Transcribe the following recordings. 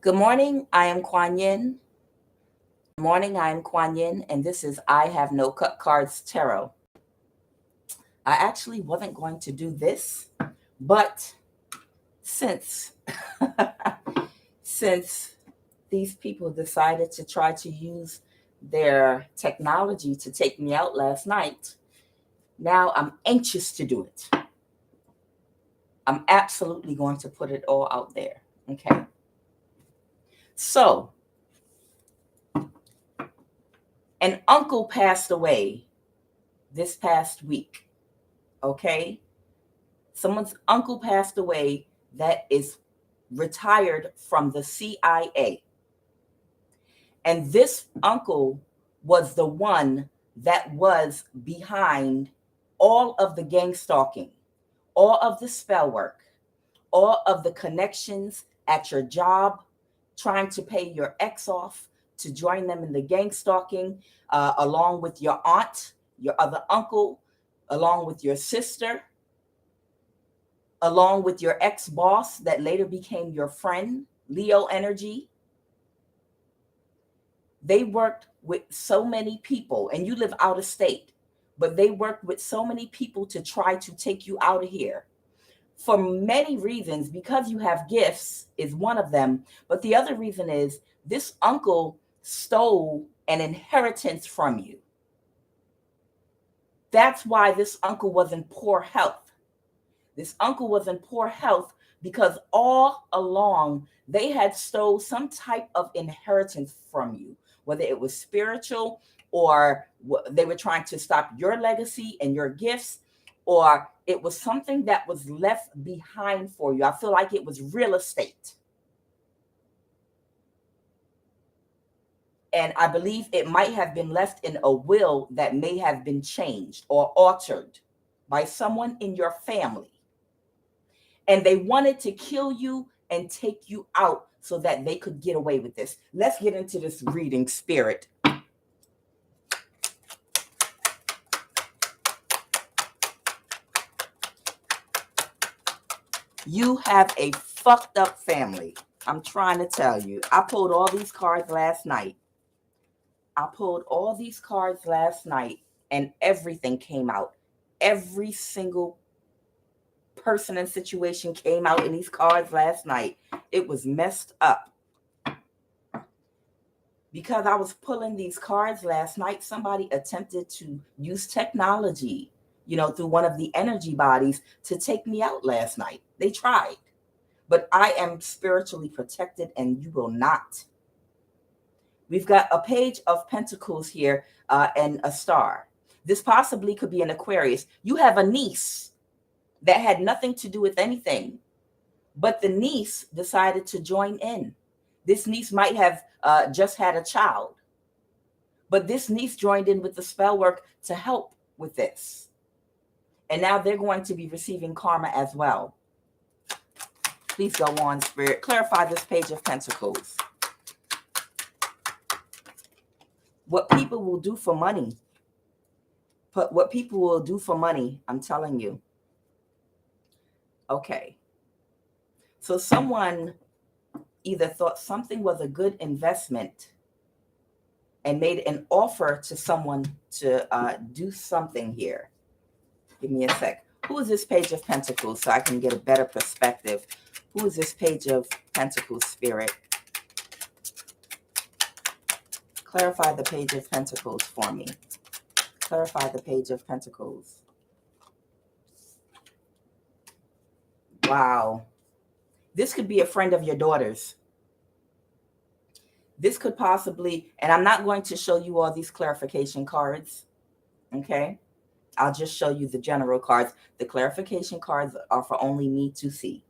Good morning, I am Kuan Yin. Good morning, I am Kuan Yin, and this is I Have No Cut Cards Tarot. I actually wasn't going to do this, but since since these people decided to try to use their technology to take me out last night, now I'm anxious to do it. I'm absolutely going to put it all out there. Okay. So, an uncle passed away this past week. Okay. Someone's uncle passed away that is retired from the CIA. And this uncle was the one that was behind all of the gang stalking, all of the spell work, all of the connections at your job, trying to pay your ex off to join them in the gang stalking, along with your aunt, your other uncle, along with your sister, along with your ex-boss that later became your friend, Leo energy. They worked with so many people, and you live out of state, but they worked with so many people to try to take you out of here for many reasons. Because you have gifts is one of them, but the other reason is this uncle stole an inheritance from you. That's why this uncle was in poor health. This uncle was in poor health because all along they had stole some type of inheritance from you, whether it was spiritual or they were trying to stop your legacy and your gifts, or it was something that was left behind for you. I feel like it was real estate. And I believe it might have been left in a will that may have been changed or altered by someone in your family. And they wanted to kill you and take you out so that they could get away with this. Let's get into this reading, spirit. You have a fucked up family. I'm trying to tell you. I pulled all these cards last night. And everything came out. Every single person and situation came out in these cards last night. It was messed up. Because I was pulling these cards last night, somebody attempted to use technology, through one of the energy bodies to take me out last night. They tried. But I am spiritually protected, and you will not. We've got a page of pentacles here and a star. This possibly could be an Aquarius. You have a niece that had nothing to do with anything, but the niece decided to join in. This niece might have just had a child, but this niece joined in with the spell work to help with this. And now they're going to be receiving karma as well. Please go on, Spirit. Clarify this page of pentacles. What people will do for money. What people will do for money, I'm telling you. Okay. So someone either thought something was a good investment and made an offer to someone to do something here. Give me a sec. Who is this page of pentacles so I can get a better perspective? Who is this page of pentacles, spirit? Clarify the page of pentacles for me. Clarify the page of pentacles. Wow. This could be a friend of your daughter's. This could possibly, and I'm not going to show you all these clarification cards, okay? I'll just show you the general cards. The clarification cards are for only me to see.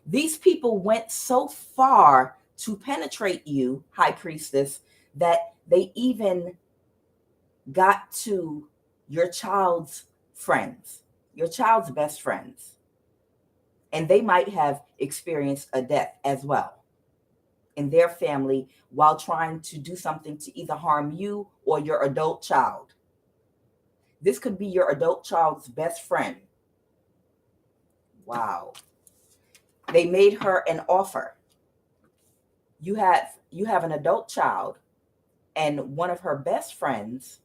These people went so far to penetrate you, High Priestess, that they even got to your child's friends, your child's best friends. And they might have experienced a death as well in their family while trying to do something to either harm you or your adult child. This could be your adult child's best friend. Wow. They made her an offer. You have an adult child, and one of her best friends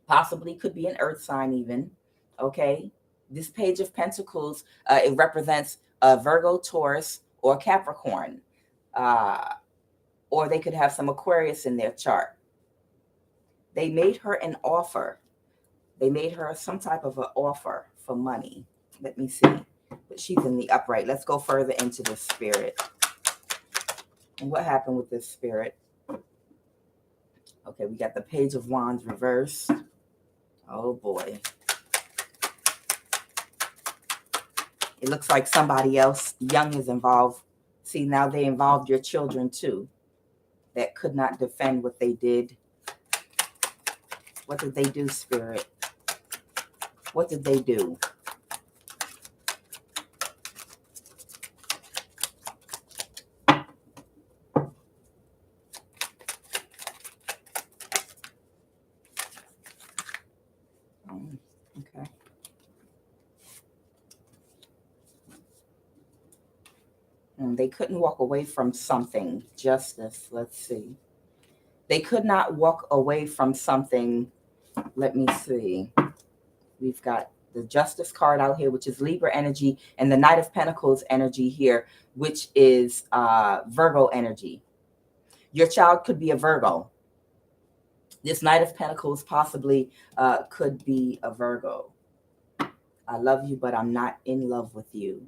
possibly could be an earth sign even. Okay. This page of pentacles, it represents a Virgo, Taurus, or Capricorn. Uh, or they could have some Aquarius in their chart. They made her an offer. They made her some type of an offer for money. Let me see. But she's in the upright. Let's go further into this spirit. And what happened with this spirit? Okay, we got the Page of Wands reversed. Oh boy. It looks like somebody else young is involved. See, now they involved your children too, that could not defend what they did. What did they do, Spirit? What did they do? Okay. And they couldn't walk away from something. Justice. Let's see. They could not walk away from something. Let me see. We've got the Justice card out here, which is Libra energy, and the Knight of Pentacles energy here, which is Virgo energy. Your child could be a Virgo. This Knight of Pentacles possibly could be a Virgo. I love you, but I'm not in love with you.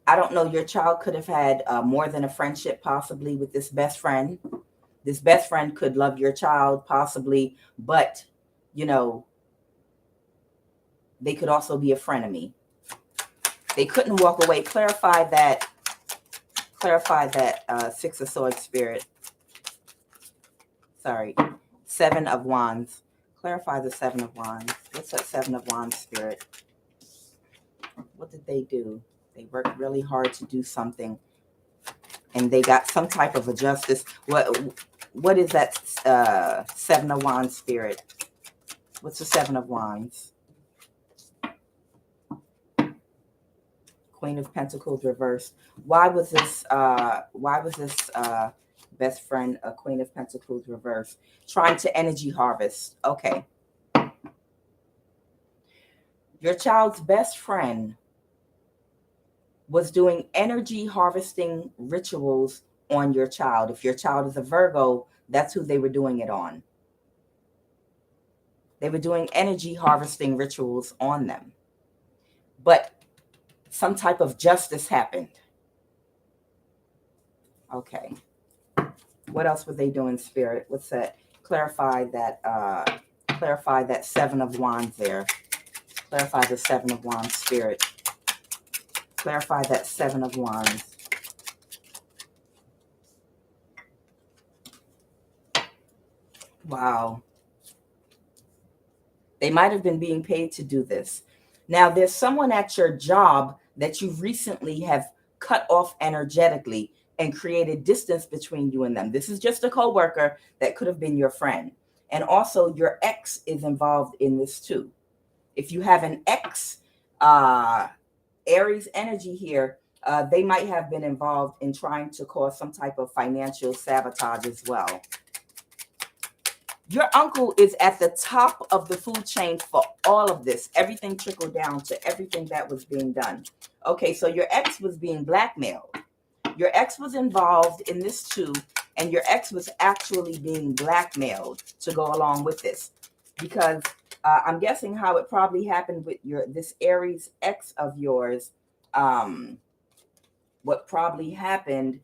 I don't know. Your child could have had more than a friendship possibly with this best friend. This best friend could love your child possibly, but, you know, they could also be a frenemy. They couldn't walk away. Clarify that Six of Swords, Spirit. Sorry. Seven of Wands. Clarify the Seven of Wands. What's that Seven of Wands, Spirit? What did they do? They worked really hard to do something, and they got some type of a justice. What is that Seven of Wands, Spirit? What's the Seven of Wands? Queen of Pentacles reversed. Why was this best friend a Queen of Pentacles reversed? Trying to energy harvest. Okay. Your child's best friend was doing energy harvesting rituals on your child. If your child is a Virgo, that's who they were doing it on. They were doing energy harvesting rituals on them. But some type of justice happened. Okay. What else were they doing, Spirit? What's that? Clarify that Seven of Wands there. Clarify the Seven of Wands, Spirit. Clarify that Seven of Wands. Wow. They might have been being paid to do this. Now, there's someone at your job that you recently have cut off energetically and created distance between you and them. This is just a coworker that could have been your friend. And also your ex is involved in this too. If you have an ex, Aries energy here, they might have been involved in trying to cause some type of financial sabotage as well. Your uncle is at the top of the food chain for all of this. Everything trickled down to everything that was being done. Okay, so your ex was being blackmailed. Your ex was involved in this too, and your ex was actually being blackmailed to go along with this. Because I'm guessing how it probably happened with this Aries ex of yours. What probably happened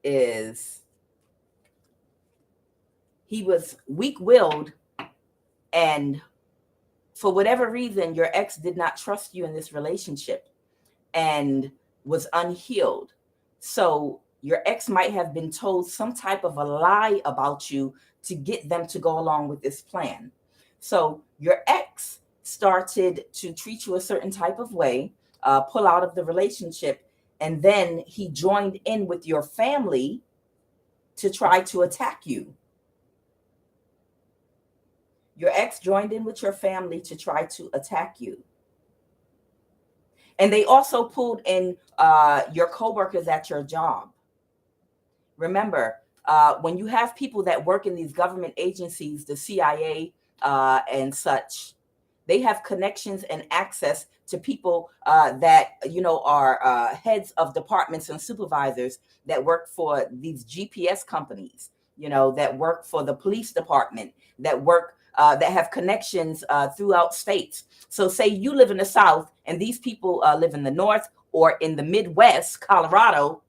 is he was weak-willed, and for whatever reason, your ex did not trust you in this relationship and was unhealed. So your ex might have been told some type of a lie about you to get them to go along with this plan. So your ex started to treat you a certain type of way, pull out of the relationship, and then he joined in with your family to try to attack you. Your ex joined in with your family to try to attack you. And they also pulled in your coworkers at your job. Remember, when you have people that work in these government agencies, the CIA and such, they have connections and access to people that, you know, are heads of departments and supervisors that work for these GPS companies, you know, that work for the police department, that work that have connections throughout states. So say you live in the South and these people live in the North or in the Midwest, Colorado.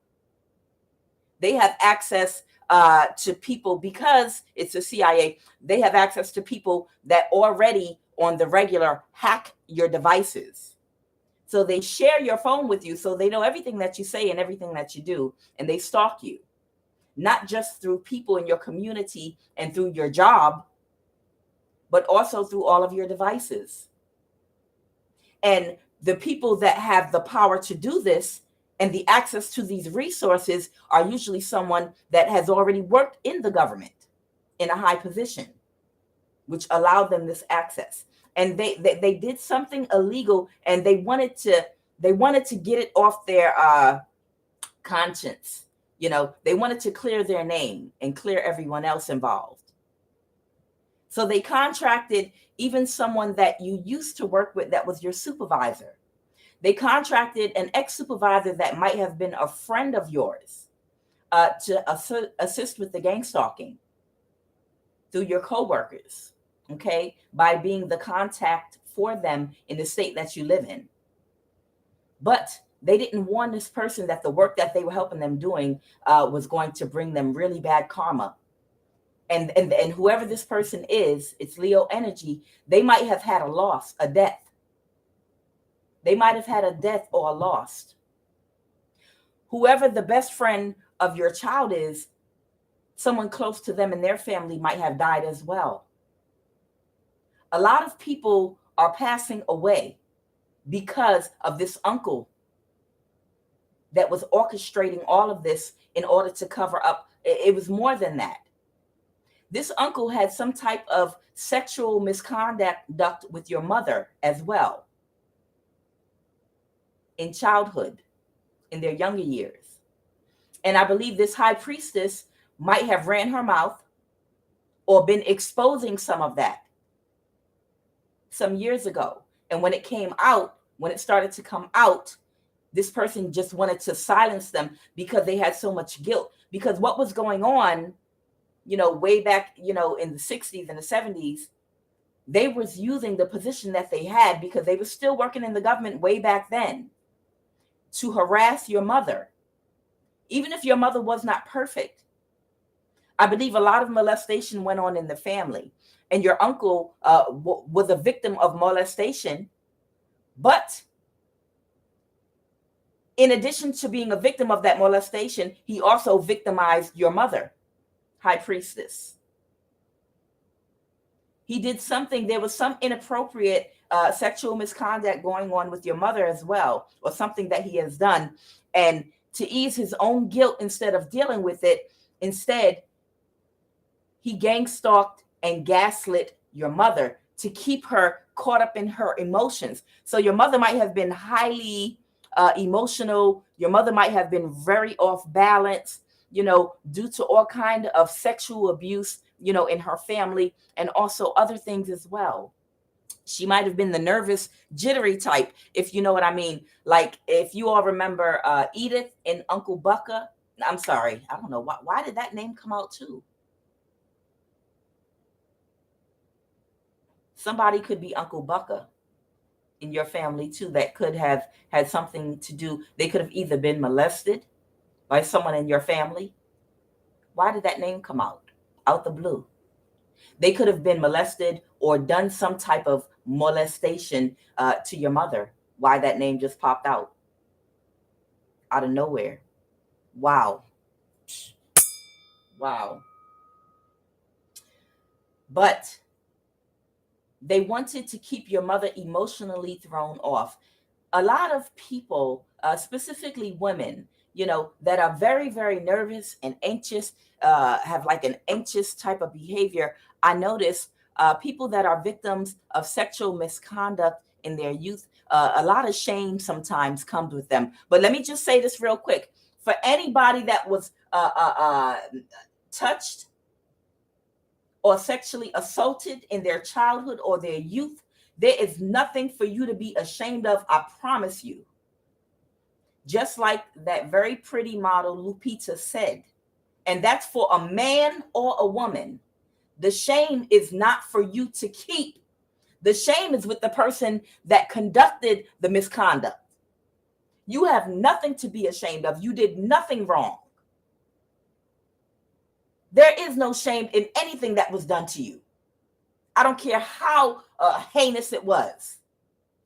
They have access to people because it's the CIA. They have access to people that already on the regular hack your devices. So they share your phone with you. So they know everything that you say and everything that you do. And they stalk you, not just through people in your community and through your job, but also through all of your devices. And the people that have the power to do this and the access to these resources are usually someone that has already worked in the government in a high position, which allowed them this access. And they did something illegal, and they wanted to get it off their conscience. You know, they wanted to clear their name and clear everyone else involved. So they contracted even someone that you used to work with that was your supervisor. They contracted an ex-supervisor that might have been a friend of yours to assist with the gang stalking through your coworkers, okay, by being the contact for them in the state that you live in. But they didn't warn this person that the work that they were helping them doing was going to bring them really bad karma. And whoever this person is, it's Leo energy, they might have had a loss, a death. They might have had a death or a loss. Whoever the best friend of your child is, someone close to them and their family might have died as well. A lot of people are passing away because of this uncle that was orchestrating all of this in order to cover up. It was more than that. This uncle had some type of sexual misconduct with your mother as well in childhood, in their younger years. And I believe this high priestess might have ran her mouth or been exposing some of that some years ago. And when it came out, when it started to come out, this person just wanted to silence them because they had so much guilt. Because what was going on, you know, way back, you know, in the 60s and the 70s, they was using the position that they had because they were still working in the government way back then to harass your mother, even if your mother was not perfect. I believe a lot of molestation went on in the family, and your uncle was a victim of molestation. But in addition to being a victim of that molestation, he also victimized your mother, high priestess. He did something, there was some inappropriate sexual misconduct going on with your mother as well, or something that he has done. And to ease his own guilt, instead of dealing with it, instead, he gang stalked and gaslit your mother to keep her caught up in her emotions. So your mother might have been highly emotional. Your mother might have been very off balance, you know, due to all kind of sexual abuse, you know, in her family, and also other things as well. She might have been the nervous, jittery type, if you know what I mean. Like if you all remember Edith and Uncle Bucka. I'm sorry, I don't know why did that name come out too? Somebody could be Uncle Bucka in your family too that could have had something to do. They could have either been molested by someone in your family. Why did that name come out the blue? They could have been molested or done some type of molestation to your mother. Why that name just popped out of nowhere. Wow. But they wanted to keep your mother emotionally thrown off. A lot of people, specifically women, you know, that are very, very nervous and anxious, have like an anxious type of behavior. I notice people that are victims of sexual misconduct in their youth a lot of shame sometimes comes with them. But let me just say this real quick. For anybody that was touched or sexually assaulted in their childhood or their youth, there is nothing for you to be ashamed of, I promise you. Just like that very pretty model Lupita said, and that's for a man or a woman. The shame is not for you to keep. The shame is with the person that conducted the misconduct. You have nothing to be ashamed of. You did nothing wrong. There is no shame in anything that was done to you. I don't care how heinous it was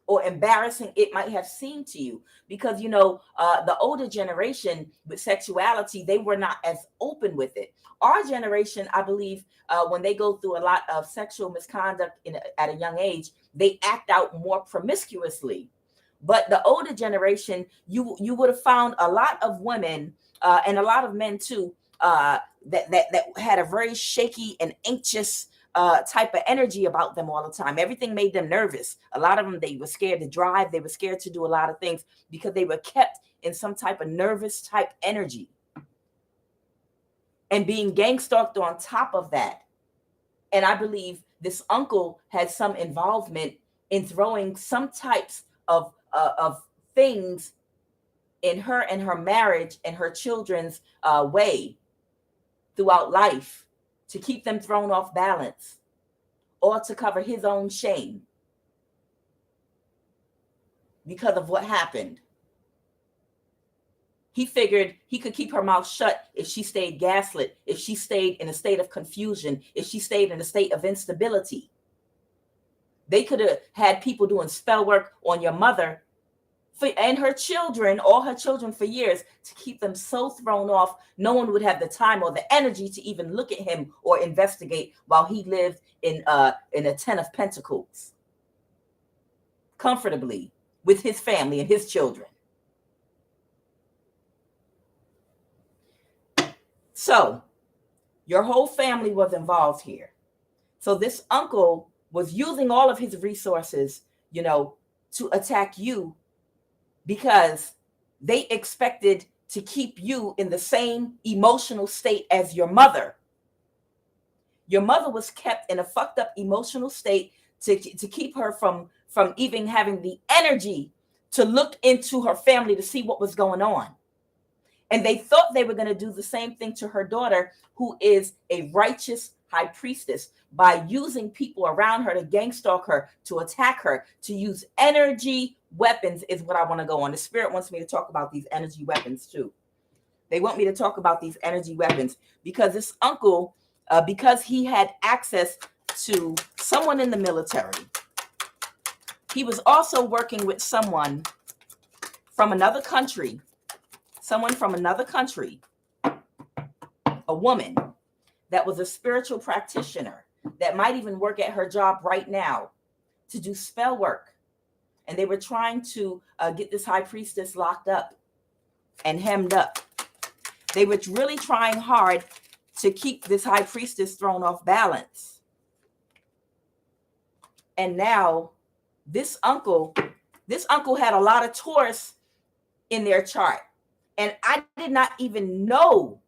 or embarrassing it might have seemed to you, because, you know, the older generation with sexuality, they were not as open with it. Our generation, I believe, when they go through a lot of sexual misconduct at a young age, they act out more promiscuously. But the older generation, you would have found a lot of women and a lot of men too, that had a very shaky and anxious type of energy about them all the time. Everything made them nervous. A lot of them, they were scared to drive. They were scared to do a lot of things because they were kept in some type of nervous type energy. And being gang stalked on top of that. And I believe this uncle had some involvement in throwing some types of things in her and her marriage and her children's way throughout life, to keep them thrown off balance or to cover his own shame because of what happened. He figured he could keep her mouth shut if she stayed gaslit, if she stayed in a state of confusion, if she stayed in a state of instability. They could have had people doing spell work on your mother and her children, all her children, for years, to keep them so thrown off, no one would have the time or the energy to even look at him or investigate while he lived in a 10 of Pentacles, comfortably with his family and his children. So your whole family was involved here. So this uncle was using all of his resources, you know, to attack you, because they expected to keep you in the same emotional state as your mother. Your mother was kept in a fucked up emotional state to keep her from even having the energy to look into her family to see what was going on. And they thought they were going to do the same thing to her daughter, who is a righteous high priestess, by using people around her to gang stalk her, to attack her, to use energy weapons is what I want to go on. The spirit wants me to talk about these energy weapons too. They want me to talk about these energy weapons because this uncle, because he had access to someone in the military, he was also working with someone from another country, a woman that was a spiritual practitioner that might even work at her job right now to do spell work. And they were trying to get this high priestess locked up and hemmed up. They were really trying hard to keep this high priestess thrown off balance. And now this uncle had a lot of Taurus in their chart. And I did not even know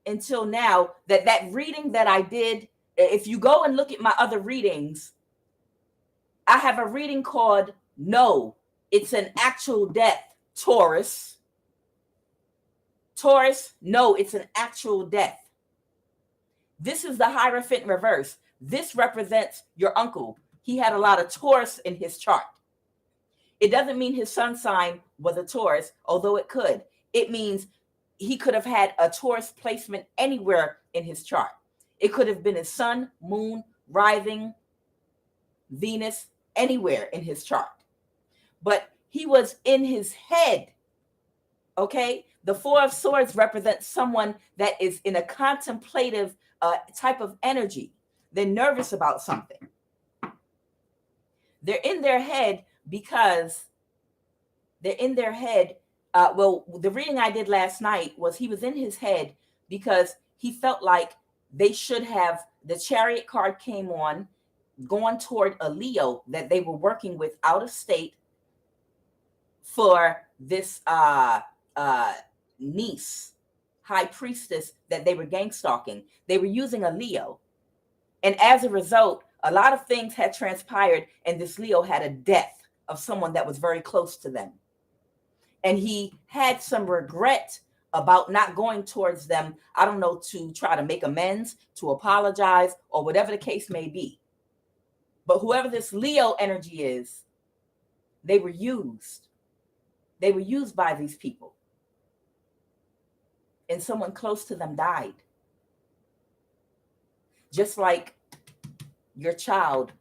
until now that reading that I did, if you go and look at my other readings, I have a reading called No, It's an Actual Death, Taurus. Taurus, no, it's an actual death. This is the Hierophant reverse. This represents your uncle. He had a lot of Taurus in his chart. It doesn't mean his sun sign was a Taurus, although it could. It means he could have had a Taurus placement anywhere in his chart. It could have been his sun, moon, rising, Venus, anywhere in his chart. But he was in his head, okay? The Four of Swords represents someone that is in a contemplative type of energy. They're nervous about something. They're in their head because they're in their head. Well, the reading I did last night was he was in his head because he felt like they should have, the Chariot card came on, going toward a Leo that they were working with out of state, for this niece, high priestess, that they were gang stalking. They were using a Leo. And as a result, a lot of things had transpired, and this Leo had a death of someone that was very close to them. And he had some regret about not going towards them, I don't know, to try to make amends, to apologize, or whatever the case may be. But whoever this Leo energy is, they were used. They were used by these people. And someone close to them died. Just like your child's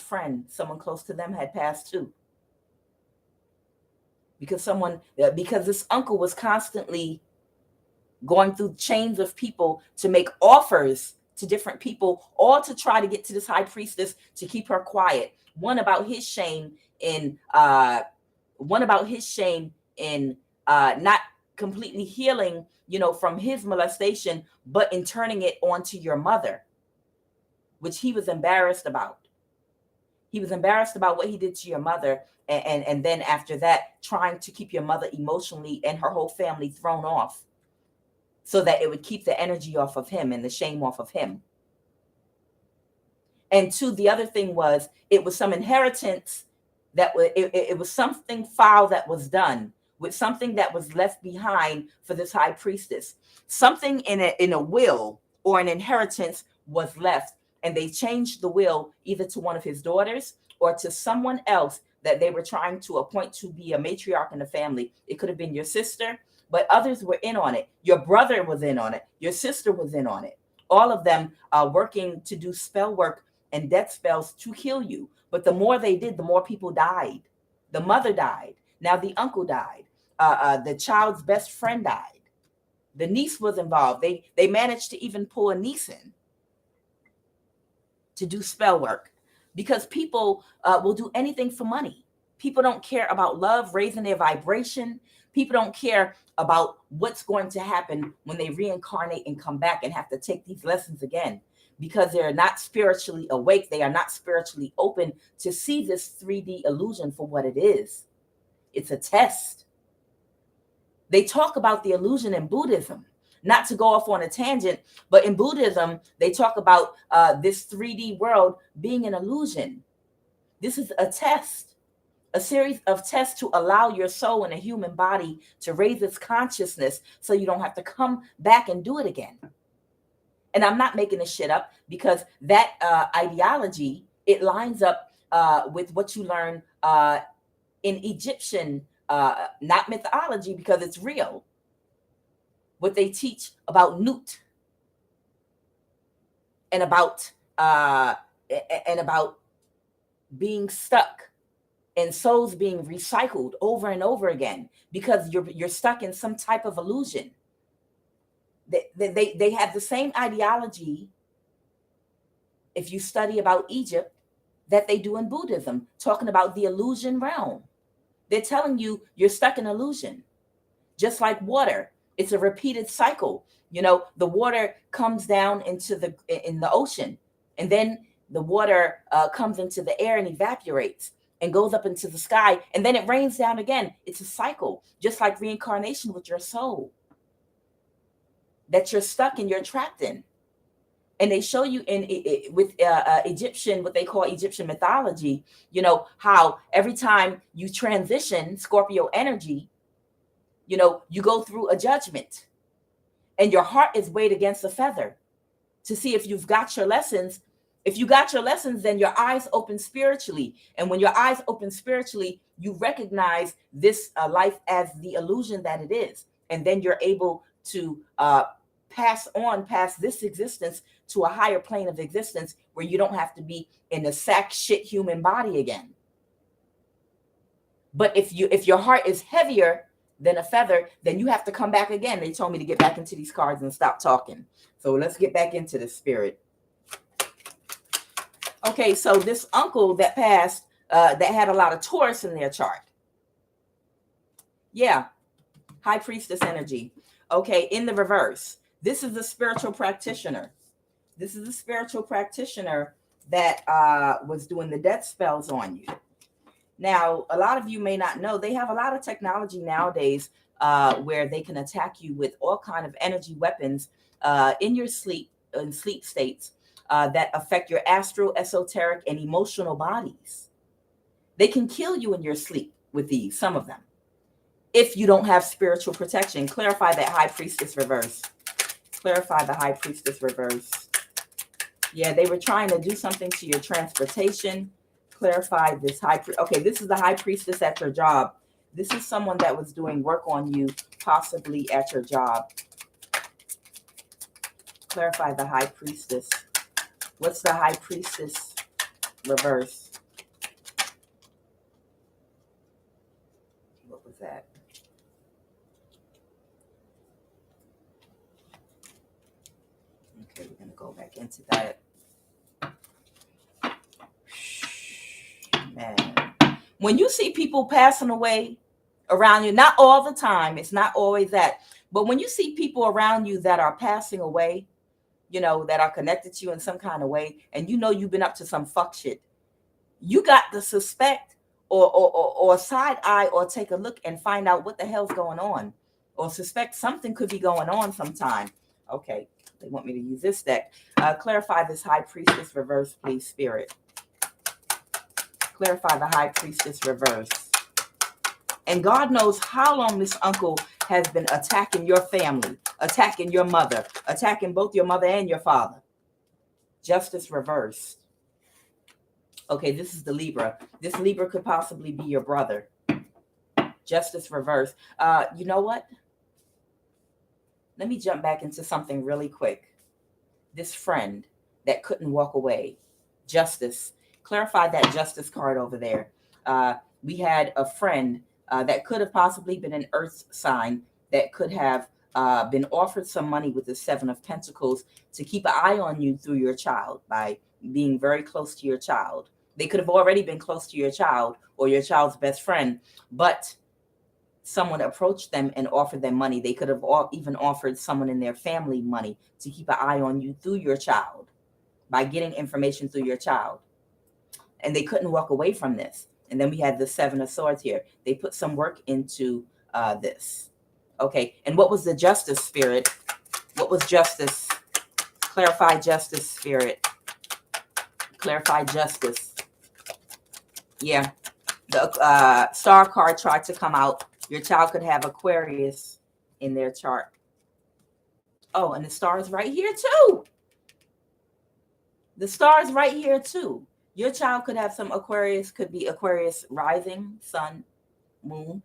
friend, someone close to them had passed too. Because this uncle was constantly going through chains of people to make offers to different people, all to try to get to this high priestess to keep her quiet. One about his shame in not completely healing, from his molestation, but in turning it onto your mother, which he was embarrassed about. He was embarrassed about what he did to your mother. And then after that, trying to keep your mother emotionally and her whole family thrown off so that it would keep the energy off of him and the shame off of him. And two, the other thing was, it was some inheritance it was something foul that was done with something that was left behind for this high priestess. Something in a will or an inheritance was left, and they changed the will either to one of his daughters or to someone else that they were trying to appoint to be a matriarch in the family. It could have been your sister, but others were in on it. Your brother was in on it. Your sister was in on it. All of them working to do spell work and death spells to kill you. But the more they did, the more people died. The mother died. Now the uncle died. The child's best friend died. The niece was involved. They managed to even pull a niece in to do spell work, because people will do anything for money. People don't care about love, raising their vibration. People don't care about what's going to happen when they reincarnate and come back and have to take these lessons again, because they're not spiritually awake. They are not spiritually open to see this 3D illusion for what it is. It's a test. They talk about the illusion in Buddhism, not to go off on a tangent, but in Buddhism, they talk about this 3D world being an illusion. This is a test, a series of tests to allow your soul in a human body to raise its consciousness so you don't have to come back and do it again. And I'm not making this shit up, because that ideology, it lines up with what you learn in Egyptian, not mythology, because it's real. What they teach about Nut and about being stuck and souls being recycled over and over again, because you're stuck in some type of illusion. They have the same ideology, if you study about Egypt, that they do in Buddhism, talking about the illusion realm. They're telling you you're stuck in illusion, just like water. It's a repeated cycle. The water comes down into the ocean, and then the water comes into the air and evaporates and goes up into the sky, and then it rains down again. It's a cycle, just like reincarnation with your soul, that you're stuck and you're trapped in. And they show you with Egyptian, what they call Egyptian mythology, how every time you transition Scorpio energy, you go through a judgment, and your heart is weighed against a feather to see if you've got your lessons. If you got your lessons, then your eyes open spiritually. And when your eyes open spiritually, you recognize this life as the illusion that it is. And then you're able to pass on past this existence to a higher plane of existence, where you don't have to be in a sack shit human body again. But if your heart is heavier than a feather, then you have to come back again. They told me to get back into these cards and stop talking. So let's get back into the spirit. Okay, so this uncle that passed, that had a lot of Taurus in their chart. Yeah, high priestess energy. Okay, in the reverse. This is the spiritual practitioner. This is the spiritual practitioner that was doing the death spells on you. Now, a lot of you may not know, they have a lot of technology nowadays where they can attack you with all kind of energy weapons in your sleep, in sleep states that affect your astral, esoteric, and emotional bodies. They can kill you in your sleep with these, some of them, if you don't have spiritual protection. Clarify that High Priestess reverse. Clarify the High Priestess reverse. Yeah, they were trying to do something to your transportation. Clarify this okay, this is the High Priestess at your job. This is someone that was doing work on you, possibly at your job. Clarify the High Priestess. What's the High Priestess reverse? What was that? Okay, we're going to go back into that. Man. When you see people passing away around you, not all the time, it's not always that, but when you see people around you that are passing away, you know, that are connected to you in some kind of way, and you know you've been up to some fuck shit, you got to suspect or side eye or take a look and find out what the hell's going on, or suspect something could be going on sometime. Okay, they want me to use this deck. Clarify this High Priestess reverse, please, Spirit. Clarify the High Priestess reverse. And God knows how long this uncle has been attacking your family, attacking your mother, attacking both your mother and your father. Justice reversed. Okay, this is the Libra. This Libra could possibly be your brother. Justice reversed. You know what? Let me jump back into something really quick. This friend that couldn't walk away. Justice. Clarify that Justice card over there. We had a friend that could have possibly been an earth sign that could have been offered some money with the Seven of Pentacles to keep an eye on you through your child by being very close to your child. They could have already been close to your child or your child's best friend, but someone approached them and offered them money. They could have even offered someone in their family money to keep an eye on you through your child by getting information through your child. And they couldn't walk away from this. And then we had the Seven of Swords here. They put some work into this. Okay. And what was the Justice, Spirit? What was Justice? Clarify Justice, Spirit. Clarify Justice. Yeah. The Star card tried to come out. Your child could have Aquarius in their chart. Oh, and the star is right here too. The star is right here too. Your child could have some Aquarius, could be Aquarius rising, sun, moon.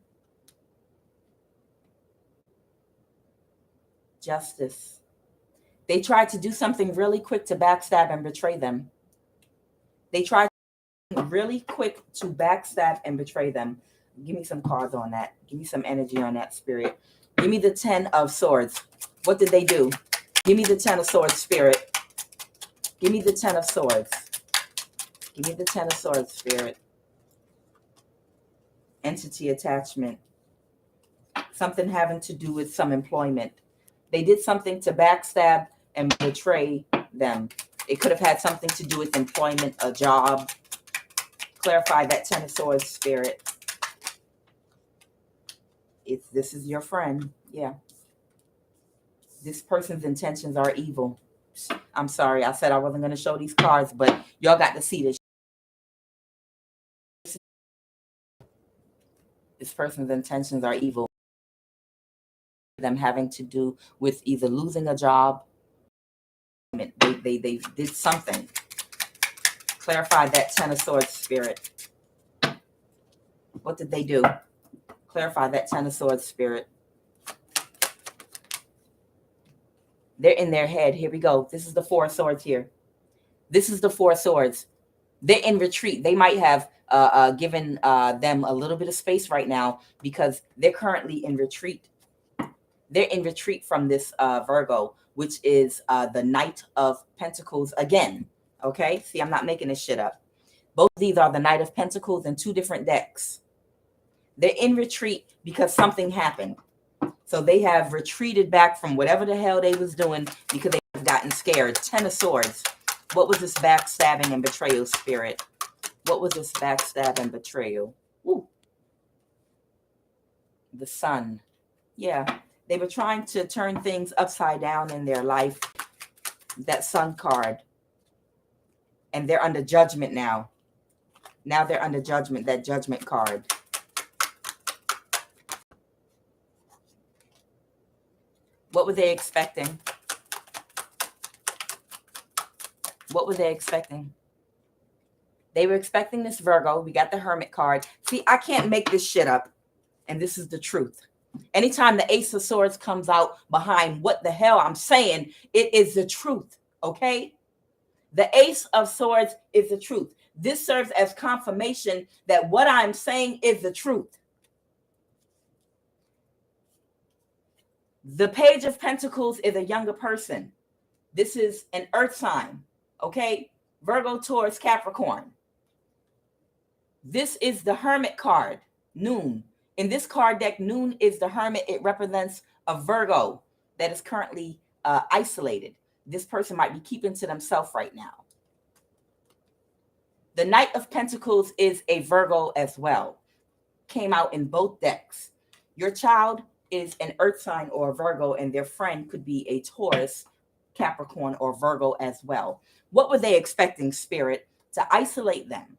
Justice. They tried to do something really quick to backstab and betray them. They tried really quick to backstab and betray them. Give me some cards on that. Give me some energy on that, Spirit. Give me the 10 of Swords. What did they do? Give me the 10 of Swords, Spirit. Give me the 10 of Swords. Give me the 10 of Swords, Spirit. Entity attachment. Something having to do with some employment. They did something to backstab and betray them. It could have had something to do with employment, a job. Clarify that 10 of Swords, Spirit. This is your friend. Yeah. This person's intentions are evil. I'm sorry. I said I wasn't going to show these cards, but y'all got to see this. This person's intentions are evil. Them having to do with either losing a job. They did something. Clarify that 10 of Swords, Spirit. What did they do? Clarify that 10 of Swords, Spirit. They're in their head. Here we go. This is the 4 of Swords here. This is the 4 of Swords. They're in retreat. They might have given them a little bit of space right now because they're currently in retreat. They're in retreat from this Virgo, which is the Knight of Pentacles again. Okay? See, I'm not making this shit up. Both of these are the Knight of Pentacles in 2 different decks. They're in retreat because something happened. So they have retreated back from whatever the hell they was doing because they've gotten scared. 10 of Swords. What was this backstabbing and betrayal, Spirit? What was this backstab and betrayal? Ooh, the sun. Yeah, they were trying to turn things upside down in their life. That sun card. And they're under judgment now. Now they're under judgment, that judgment card. What were they expecting? What were they expecting? They were expecting this Virgo. We got the Hermit card. See, I can't make this shit up. And this is the truth. Anytime the Ace of Swords comes out behind what the hell I'm saying, it is the truth. Okay? The Ace of Swords is the truth. This serves as confirmation that what I'm saying is the truth. The Page of Pentacles is a younger person. This is an earth sign. Okay? Virgo, Taurus, Capricorn. This is the Hermit card, Noon. In this card deck, Noon is the Hermit. It represents a Virgo that is currently isolated. This person might be keeping to themselves right now. The Knight of Pentacles is a Virgo as well. Came out in both decks. Your child is an earth sign or a Virgo, and their friend could be a Taurus, Capricorn, or Virgo as well. What were they expecting, Spirit? To isolate them.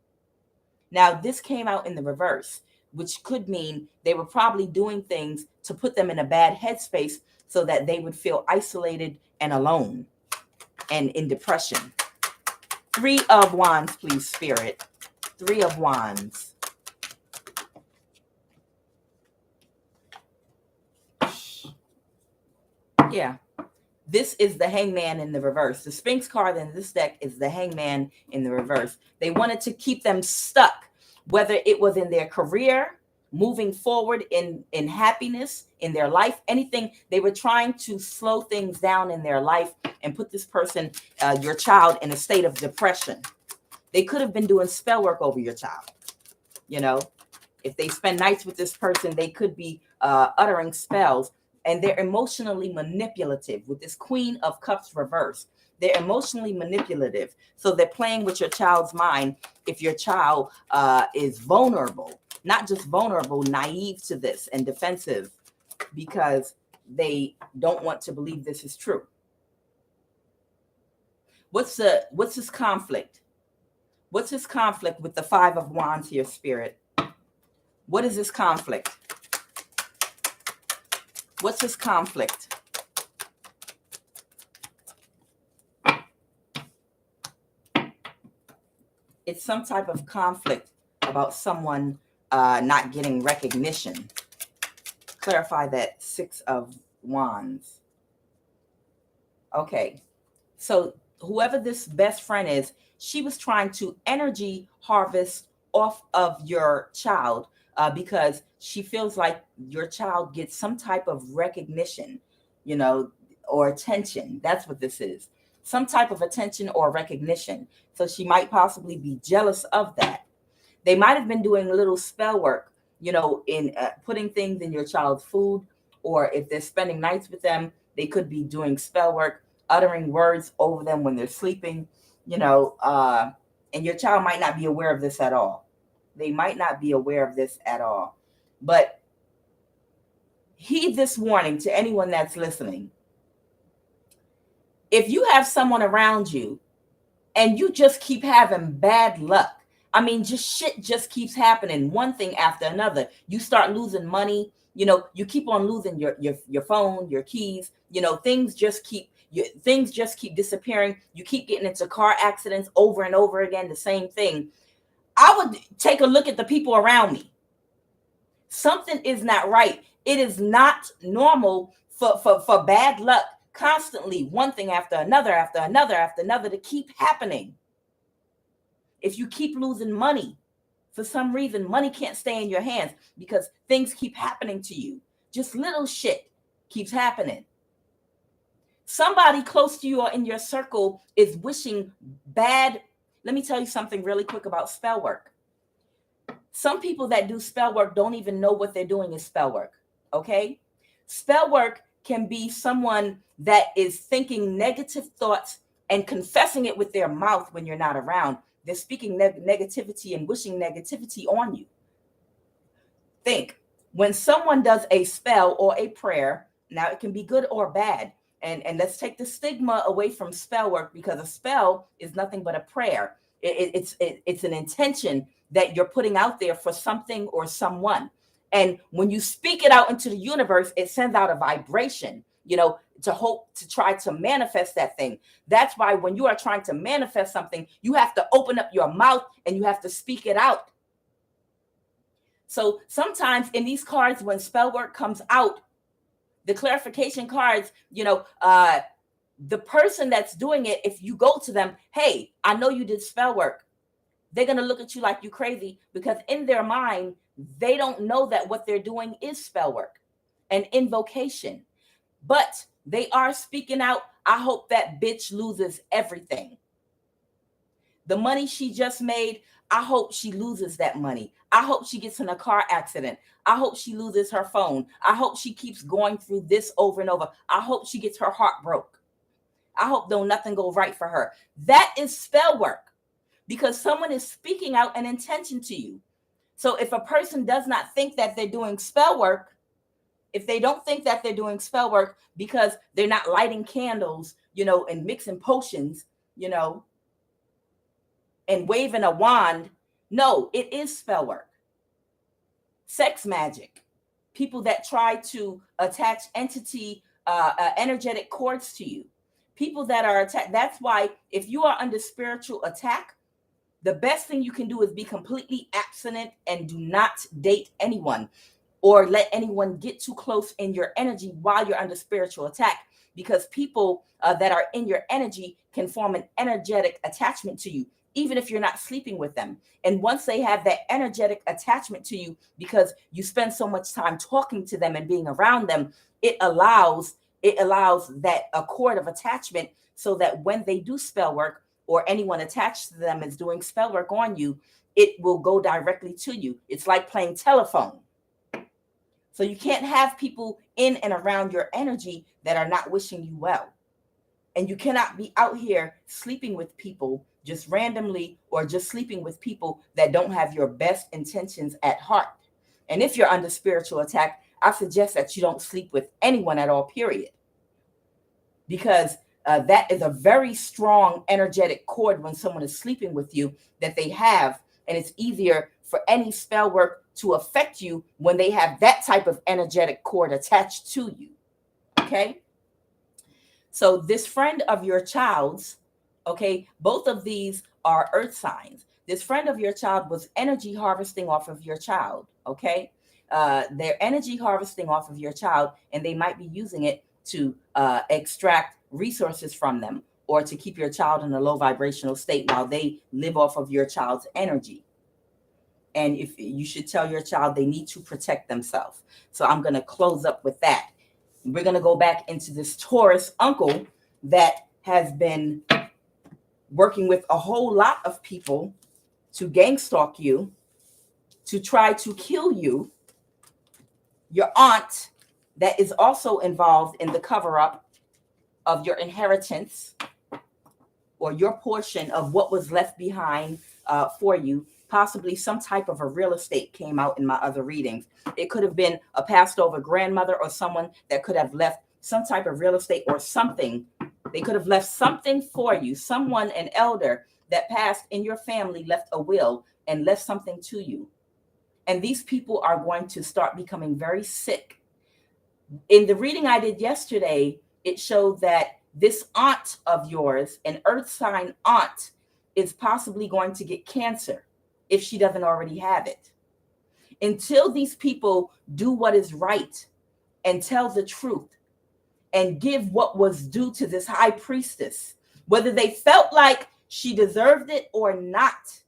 Now, this came out in the reverse, which could mean they were probably doing things to put them in a bad headspace so that they would feel isolated and alone and in depression. 3 of Wands, please, Spirit. 3 of Wands. Yeah. This is the Hangman in the reverse. The Sphinx card in this deck is the Hangman in the reverse. They wanted to keep them stuck, whether it was in their career, moving forward in happiness, in their life, anything. They were trying to slow things down in their life and put this person, your child, in a state of depression. They could have been doing spell work over your child. You know, if they spend nights with this person, they could be uttering spells. And they're emotionally manipulative with this Queen of Cups reverse. They're emotionally manipulative. So they're playing with your child's mind if your child is vulnerable, not just vulnerable, naive to this and defensive because they don't want to believe this is true. What's this conflict? What's this conflict with the 5 of Wands here, Spirit? What is this conflict? What's this conflict? It's some type of conflict about someone not getting recognition. Clarify that 6 of Wands. Okay. So whoever this best friend is, she was trying to energy harvest off of your child because she feels like your child gets some type of recognition, you know, or attention. That's what this is. Some type of attention or recognition. So she might possibly be jealous of that. They might have been doing a little spell work, you know, in putting things in your child's food, or if they're spending nights with them, they could be doing spell work, uttering words over them when they're sleeping, you know, and your child might not be aware of this at all. They might not be aware of this at all. But heed this warning to anyone that's listening. If you have someone around you and you just keep having bad luck, I mean, just shit just keeps happening, one thing after another. You start losing money, you know, you keep on losing your phone, your keys, you know, things just keep disappearing. You keep getting into car accidents over and over again, the same thing. I would take a look at the people around me. Something is not right. It is not normal for bad luck constantly, one thing after another, after another, after another, to keep happening. If you keep losing money, for some reason, money can't stay in your hands because things keep happening to you. Just little shit keeps happening. Somebody close to you or in your circle is wishing bad. Let me tell you something really quick about spell work. Some people that do spell work don't even know what they're doing is spell work. Okay? Spell work can be someone that is thinking negative thoughts and confessing it with their mouth when you're not around. They're speaking negativity and wishing negativity on you. Think, when someone does a spell or a prayer, now it can be good or bad. And let's take the stigma away from spell work, because a spell is nothing but a prayer. It's an intention that you're putting out there for something or someone. And when you speak it out into the universe, it sends out a vibration, to hope to try to manifest that thing. That's why when you are trying to manifest something, you have to open up your mouth and you have to speak it out. So sometimes in these cards, when spell work comes out, the clarification cards, the person that's doing it, if you go to them, hey, I know you did spell work, they're going to look at you like you crazy, because in their mind, they don't know that what they're doing is spell work and invocation. But they are speaking out, I hope that bitch loses everything. The money she just made, I hope she loses that money. I hope she gets in a car accident. I hope she loses her phone. I hope she keeps going through this over and over. I hope she gets her heart broke. I hope though nothing go right for her. That is spell work, because someone is speaking out an intention to you. So if a person does not think that they're doing spell work, if they don't think that they're doing spell work because they're not lighting candles, and mixing potions, and waving a wand, no, it is spell work. Sex magic, people that try to attach energetic cords to you, people that are attacked. That's why if you are under spiritual attack, the best thing you can do is be completely abstinent and do not date anyone or let anyone get too close in your energy while you're under spiritual attack, because people that are in your energy can form an energetic attachment to you, even if you're not sleeping with them. And once they have that energetic attachment to you, because you spend so much time talking to them and being around them, it allows that accord of attachment, so that when they do spell work or anyone attached to them is doing spell work on you, it will go directly to you. It's like playing telephone. So you can't have people in and around your energy that are not wishing you well. And you cannot be out here sleeping with people just randomly, or just sleeping with people that don't have your best intentions at heart. And if you're under spiritual attack, I suggest that you don't sleep with anyone at all, period. Because that is a very strong energetic cord when someone is sleeping with you that they have. And it's easier for any spell work to affect you when they have that type of energetic cord attached to you. Okay. So this friend of your child's, okay, both of these are earth signs. This friend of your child was energy harvesting off of your child. Okay. They're energy harvesting off of your child, and they might be using it to extract resources from them, or to keep your child in a low vibrational state while they live off of your child's energy. And if you should tell your child they need to protect themselves. So I'm going to close up with that. We're going to go back into this Taurus uncle that has been working with a whole lot of people to gang stalk you, to try to kill you. Your aunt that is also involved in the cover-up of your inheritance, or your portion of what was left behind for you. Possibly some type of a real estate came out in my other readings. It could have been a passed over grandmother, or someone that could have left some type of real estate or something. They could have left something for you. Someone, an elder that passed in your family, left a will and left something to you. And these people are going to start becoming very sick. In the reading I did yesterday, it showed that this aunt of yours, an earth sign aunt, is possibly going to get cancer if she doesn't already have it. Until these people do what is right and tell the truth and give what was due to this high priestess, whether they felt like she deserved it or not,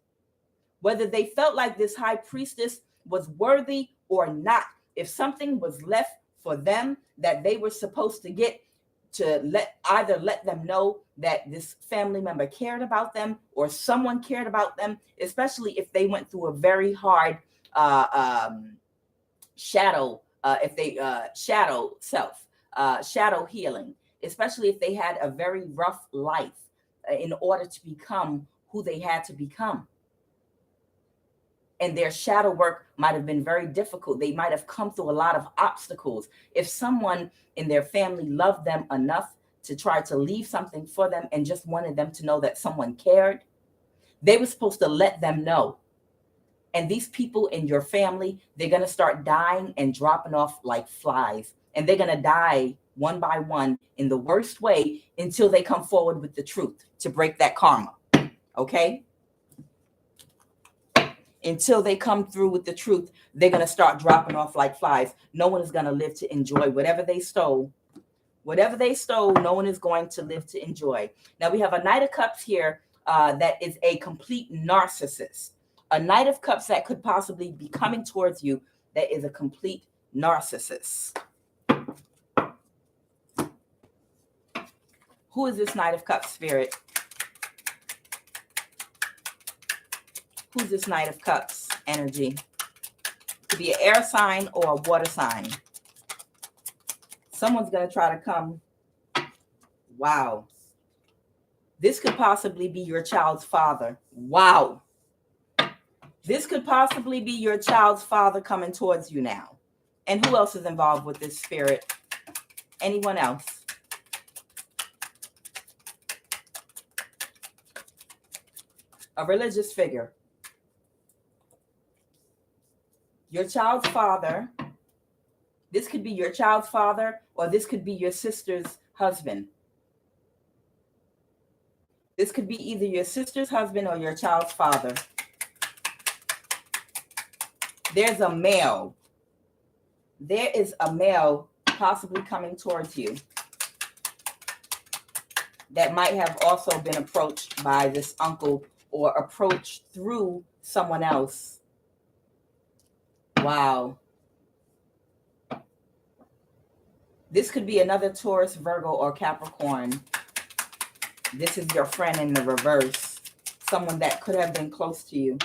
whether they felt like this high priestess was worthy or not, if something was left for them that they were supposed to get, to let them know that this family member cared about them, or someone cared about them, especially if they went through a very hard shadow healing, especially if they had a very rough life in order to become who they had to become. and their shadow work might have been very difficult. They might have come through a lot of obstacles. If someone in their family loved them enough to try to leave something for them and just wanted them to know that someone cared, they were supposed to let them know. And these people in your family, they're going to start dying and dropping off like flies. And they're going to die one by one in the worst way until they come forward with the truth to break that karma. Okay? Until they come through with the truth, they're going to start dropping off like flies. No one is going to live to enjoy whatever they stole. Whatever they stole, no one is going to live to enjoy. Now, we have a Knight of Cups here that is a complete narcissist. A Knight of Cups that could possibly be coming towards you that is a complete narcissist. Who is this Knight of Cups spirit? Who's this Knight of Cups energy? Could be an air sign or a water sign. Someone's going to try to come. Wow. This could possibly be your child's father. Wow. This could possibly be your child's father coming towards you now. And who else is involved with this spirit? Anyone else? A religious figure. Your child's father. This could be your child's father, or this could be your sister's husband. This could be either your sister's husband or your child's father. There's a male. There is a male possibly coming towards you that might have also been approached by this uncle or approached through someone else. Wow. This could be another Taurus, Virgo, or Capricorn. This is your friend in the reverse. Someone that could have been close to you.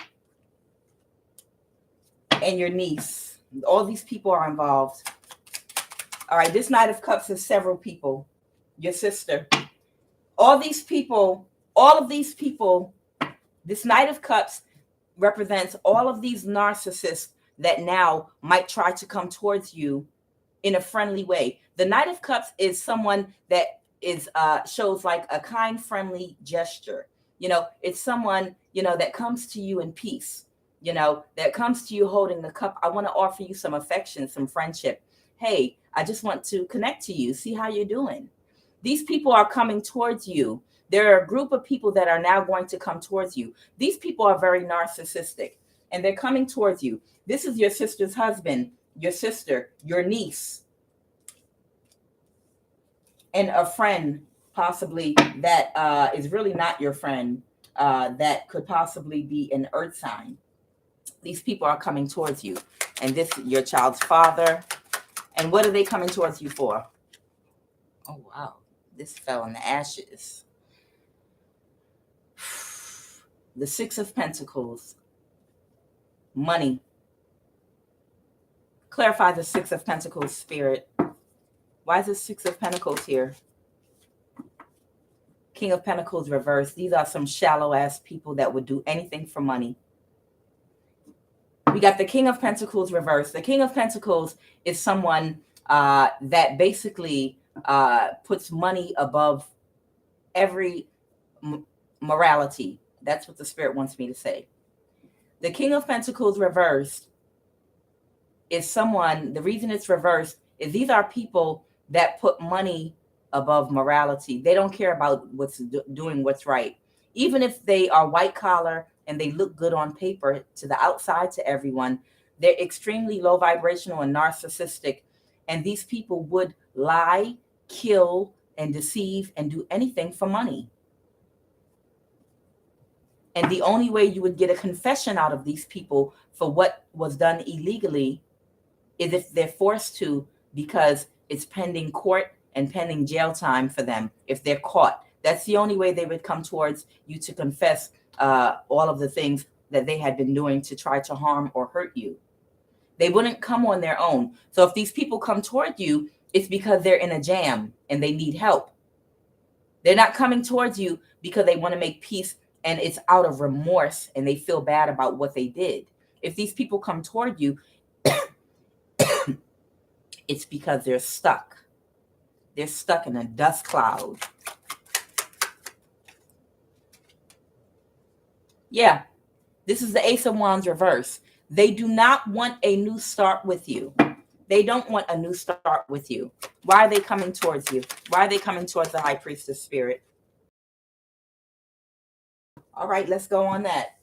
And your niece. All these people are involved. All right, this Knight of Cups is several people. Your sister. All of these people, this Knight of Cups represents all of these narcissists that now might try to come towards you in a friendly way. The Knight of Cups is someone that is shows like a kind, friendly gesture. You know, it's someone, you know, that comes to you in peace, you know, that comes to you holding the cup. I want to offer you some affection, some friendship. Hey, I just want to connect to you, see how you're doing. These people are coming towards you. There are a group of people that are now going to come towards you. These people are very narcissistic and they're coming towards you. This is your sister's husband, your sister, your niece, and a friend possibly that is really not your friend, that could possibly be an earth sign. These people are coming towards you. And this is your child's father. And what are they coming towards you for? Oh, wow. This fell in the ashes. The Six of Pentacles. Money. Clarify the Six of Pentacles, spirit. Why is the Six of Pentacles here? King of Pentacles reversed. These are some shallow ass people that would do anything for money. We got the King of Pentacles reversed. The King of Pentacles is someone that basically puts money above every morality. That's what the spirit wants me to say. The King of Pentacles reversed is someone, the reason it's reversed is these are people that put money above morality. They don't care about doing what's right. Even if they are white collar and they look good on paper to the outside to everyone, they're extremely low vibrational and narcissistic. And these people would lie, kill, and deceive and do anything for money. And the only way you would get a confession out of these people for what was done illegally is if they're forced to, because it's pending court and pending jail time for them if they're caught. That's the only way they would come towards you to confess all of the things that they had been doing to try to harm or hurt you. They wouldn't come on their own. So if these people come toward you, it's because they're in a jam and they need help. They're not coming towards you because they want to make peace and it's out of remorse and they feel bad about what they did. If these people come toward you, it's because they're stuck. They're stuck in a dust cloud. Yeah, this is the Ace of Wands reverse. They do not want a new start with you. They don't want a new start with you. Why are they coming towards you? Why are they coming towards the High Priestess spirit? All right, let's go on that.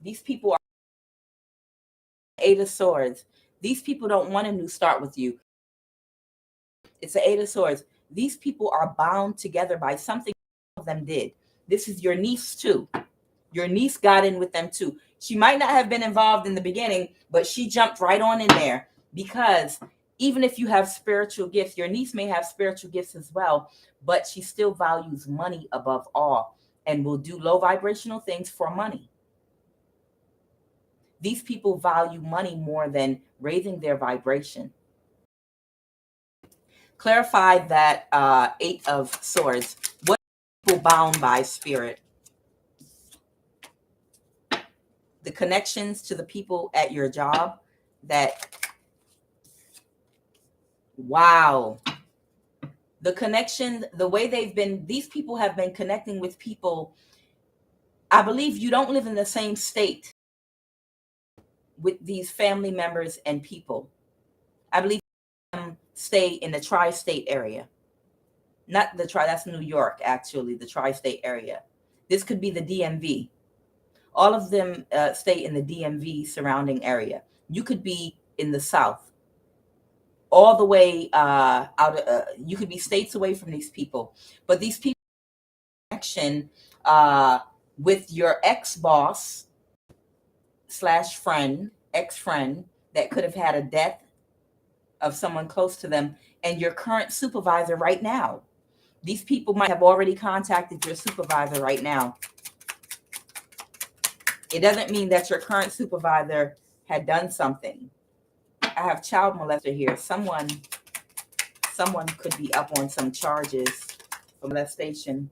These people are Eight of Swords. These people don't want a new start with you. It's the Eight of Swords. These people are bound together by something of them did. This is your niece too. Your niece got in with them too. She might not have been involved in the beginning, but she jumped right on in there, because even if you have spiritual gifts, your niece may have spiritual gifts as well, but she still values money above all and will do low vibrational things for money. These people value money more than raising their vibration. Clarify that Eight of Swords. What are people bound by spirit? The connections to the people at your job that, wow. The connection, the way these people have been connecting with people. I believe you don't live in the same state with these family members and people. I believe them stay in the tri-state area. Not the that's New York, actually, the tri-state area. This could be the DMV. All of them stay in the DMV surrounding area. You could be in the South, all the way out of, you could be states away from these people. But these people connection with your ex-boss / friend, ex-friend, that could have had a death of someone close to them, and your current supervisor right now. These people might have already contacted your supervisor right now. It doesn't mean that your current supervisor had done something. I have child molester here. Someone could be up on some charges for molestation,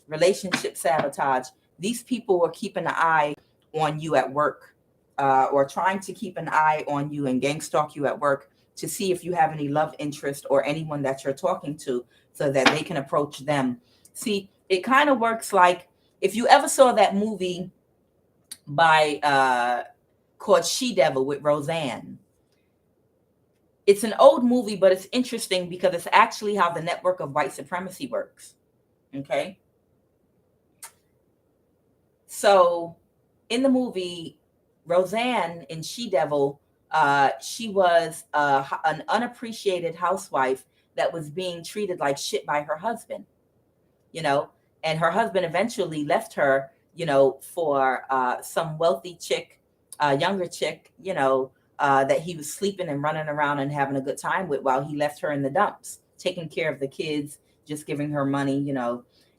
relationship sabotage. These people were keeping an eye on you at work, or trying to keep an eye on you and gang stalk you at work to see if you have any love interest or anyone that you're talking to, so that they can approach them. See, it kind of works like, if you ever saw that movie by called She-Devil with Roseanne. It's an old movie, but it's interesting because it's actually how the network of white supremacy works. Okay. So in the movie, Roseanne in She-Devil, she was an unappreciated housewife that was being treated like shit by her husband, and her husband eventually left her, for some wealthy chick, younger chick, that he was sleeping and running around and having a good time with, while he left her in the dumps, taking care of the kids, just giving her money,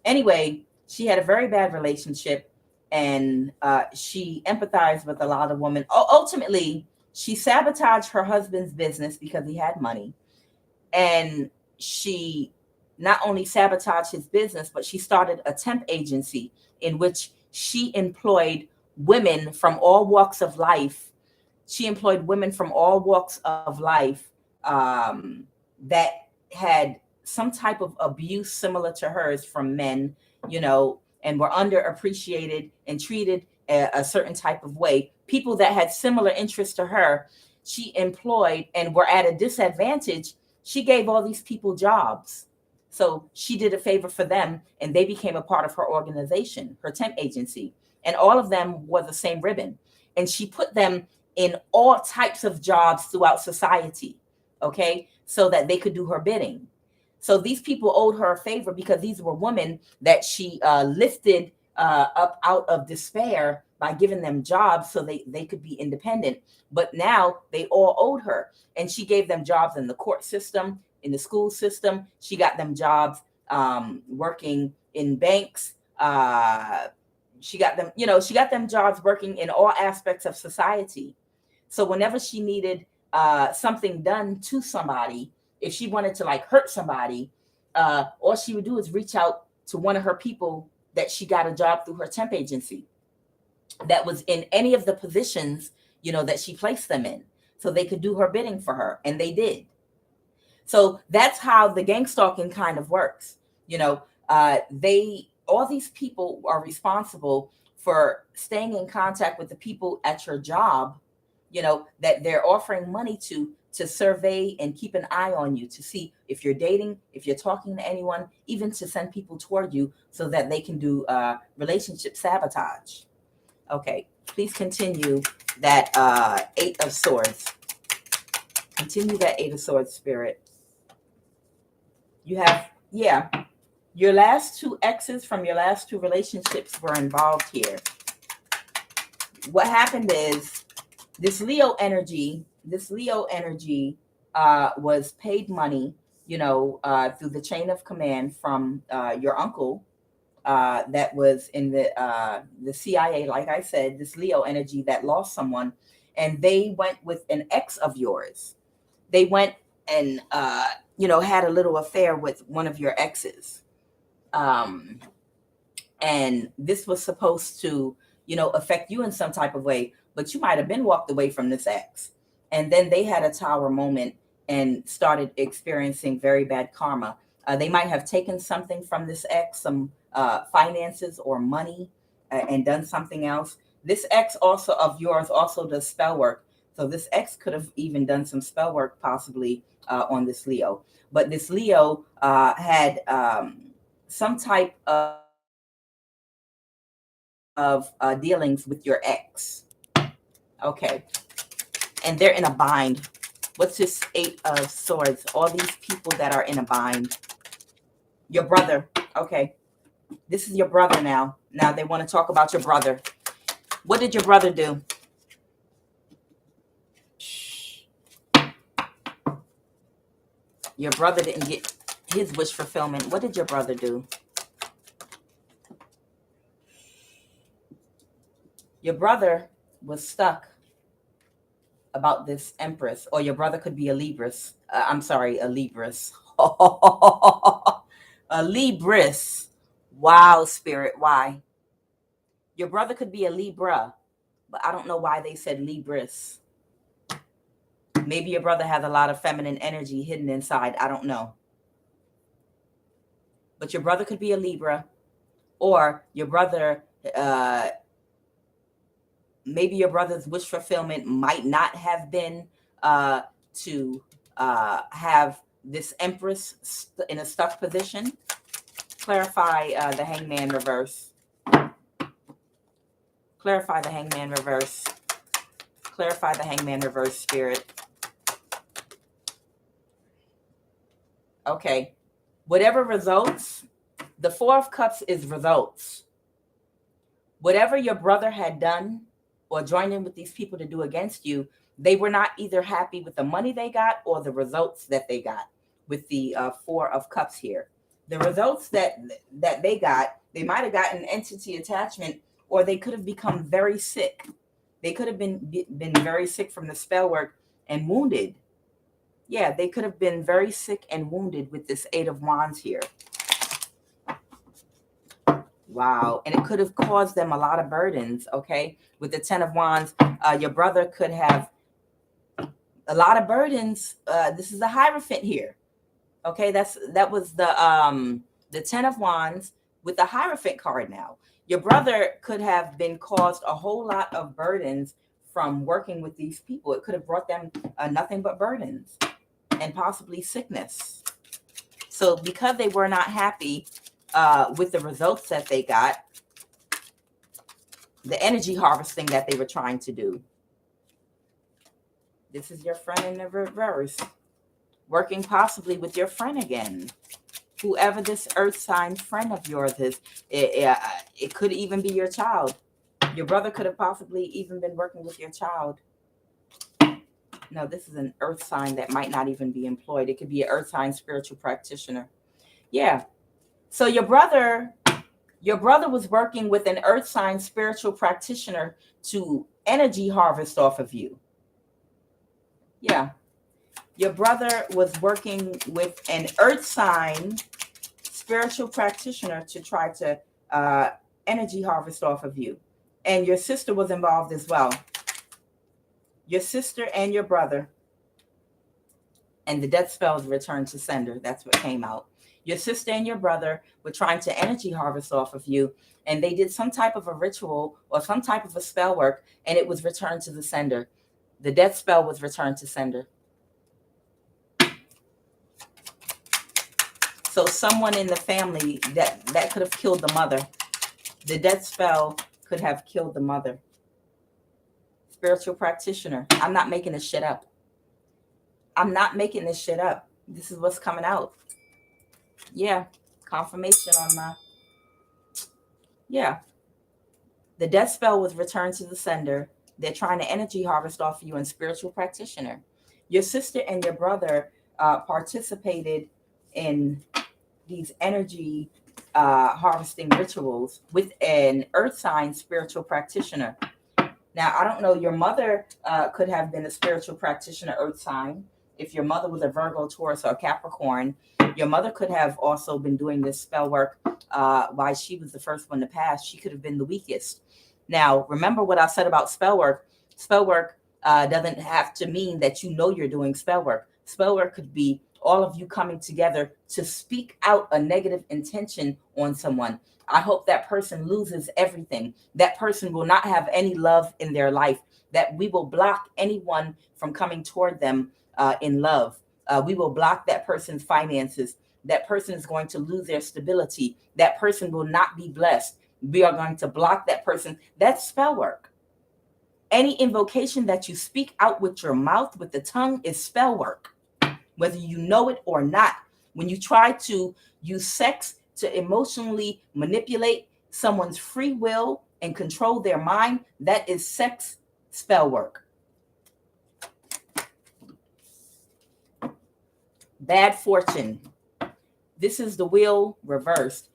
Anyway, she had a very bad relationship, and she empathized with a lot of women. Ultimately, she sabotaged her husband's business because he had money. And she not only sabotaged his business, but she started a temp agency in which she employed women from all walks of life. She employed women from all walks of life that had some type of abuse similar to hers from men, and were underappreciated and treated a certain type of way. People that had similar interests to her, she employed and were at a disadvantage. She gave all these people jobs. So she did a favor for them, and they became a part of her organization, her temp agency. And all of them wore the same ribbon. And she put them in all types of jobs throughout society, okay, so that they could do her bidding. So these people owed her a favor because these were women that she lifted up out of despair by giving them jobs so they could be independent. But now they all owed her. And she gave them jobs in the court system, in the school system. She got them jobs working in banks. She got them jobs working in all aspects of society. So whenever she needed something done to somebody, if she wanted to hurt somebody, all she would do is reach out to one of her people that she got a job through her temp agency that was in any of the positions, that she placed them in, so they could do her bidding for her, and they did. So that's how the gang stalking kind of works. All these people are responsible for staying in contact with the people at your job, that they're offering money to survey and keep an eye on you, to see if you're dating, if you're talking to anyone, even to send people toward you so that they can do relationship sabotage. Okay, please continue that Eight of Swords. Continue that Eight of Swords, Spirit. You have, your last two exes from your last two relationships were involved here. What happened is this Leo energy was paid money, through the chain of command from your uncle that was in the CIA. Like I said, this Leo energy that lost someone, and they went with an ex of yours. They went and had a little affair with one of your exes. And this was supposed to, affect you in some type of way, but you might have been walked away from this ex. And then they had a tower moment and started experiencing very bad karma. They might have taken something from this ex, some finances or money, and done something else. This ex also of yours also does spell work. So this ex could have even done some spell work possibly on this Leo. But this Leo had some type of dealings with your ex. Okay. And they're in a bind. What's this Eight of Swords? All these people that are in a bind. Your brother. Okay. This is your brother now. Now they want to talk about your brother. What did your brother do? Your brother didn't get his wish fulfillment. What did your brother do? Your brother was stuck about this Empress, or your brother could be a Libras. A Libras. A Libris. Wow, Spirit, why? Your brother could be a Libra, but I don't know why they said Libris. Maybe your brother has a lot of feminine energy hidden inside. I don't know. But your brother could be a Libra, or your brother, maybe your brother's wish fulfillment might not have been to have this Empress in a stuck position. Clarify the Hangman reverse. Clarify the Hangman reverse. Clarify the Hangman reverse, Spirit. Okay. Whatever results, the Four of Cups is results. Whatever your brother had done or joined in with these people to do against you, they were not either happy with the money they got or the results that they got with the Four of Cups here. The results that they got, they might have gotten entity attachment, or they could have become very sick. They could have been very sick from the spell work and wounded. Yeah, they could have been very sick and wounded with this Eight of Wands here. Wow. And it could have caused them a lot of burdens, okay? With the Ten of Wands, your brother could have a lot of burdens. This is the Hierophant here. Okay, that was the Ten of Wands with the Hierophant card now. Your brother could have been caused a whole lot of burdens from working with these people. It could have brought them nothing but burdens and possibly sickness. So because they were not happy with the results that they got, the energy harvesting that they were trying to do. This is your friend in the reverse. Working possibly with your friend again. Whoever this earth sign friend of yours is, it could even be your child. Your brother could have possibly even been working with your child. No, this is an earth sign that might not even be employed. It could be an earth sign spiritual practitioner. Yeah. So your brother was working with an earth sign spiritual practitioner to energy harvest off of you. Yeah. Your brother was working with an earth sign spiritual practitioner to try to energy harvest off of you. And your sister was involved as well. Your sister and your brother, and the death spells returned to sender. That's what came out. Your sister and your brother were trying to energy harvest off of you, and they did some type of a ritual or some type of a spell work, and it was returned to the sender. The death spell was returned to sender. So someone in the family that could have killed the mother. The death spell could have killed the mother. Spiritual practitioner. I'm not making this shit up. I'm not making this shit up. This is what's coming out. Yeah. Confirmation on my. Yeah. The death spell was returned to the sender. They're trying to energy harvest off of you, and spiritual practitioner. Your sister and your brother participated in these energy harvesting rituals with an earth sign spiritual practitioner. Now, I don't know, your mother could have been a spiritual practitioner earth sign. If your mother was a Virgo, Taurus, or Capricorn, your mother could have also been doing this spell work while she was the first one to pass. She could have been the weakest. Now, remember what I said about spell work. Spell work doesn't have to mean that you know you're doing spell work. Spell work could be all of you coming together to speak out a negative intention on someone. I hope that person loses everything. That person will not have any love in their life. That we will block anyone from coming toward them in love. We will block that person's finances. That person is going to lose their stability. That person will not be blessed. We are going to block that person. That's spell work. Any invocation that you speak out with your mouth, with the tongue, is spell work. Whether you know it or not. When you try to use sex to emotionally manipulate someone's free will and control their mind, that is sex spell work. Bad fortune. This is the wheel reversed.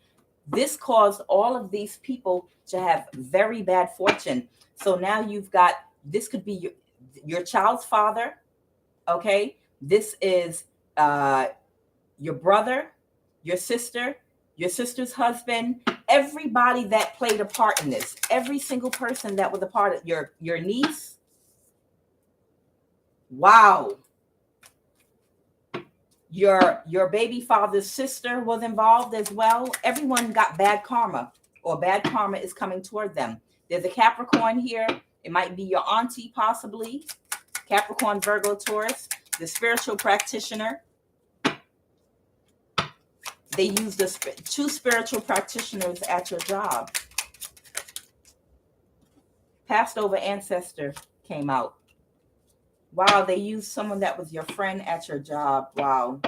This caused all of these people to have very bad fortune. So now you've got, this could be your child's father, okay? This is your brother, your sister's husband, everybody that played a part in this, every single person that was a part of your niece. Wow. Your baby father's sister was involved as well. Everyone got bad karma, or bad karma is coming toward them. There's a Capricorn here. It might be your auntie, possibly. Capricorn, Virgo, Taurus. The spiritual practitioner. They used two spiritual practitioners at your job. Passed over ancestor came out. Wow, they used someone that was your friend at your job. Wow.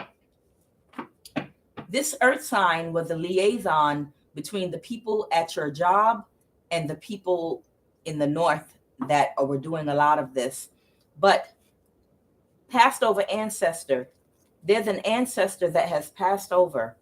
This earth sign was a liaison between the people at your job and the people in the north that were doing a lot of this. But passed over ancestor, there's an ancestor that has passed over.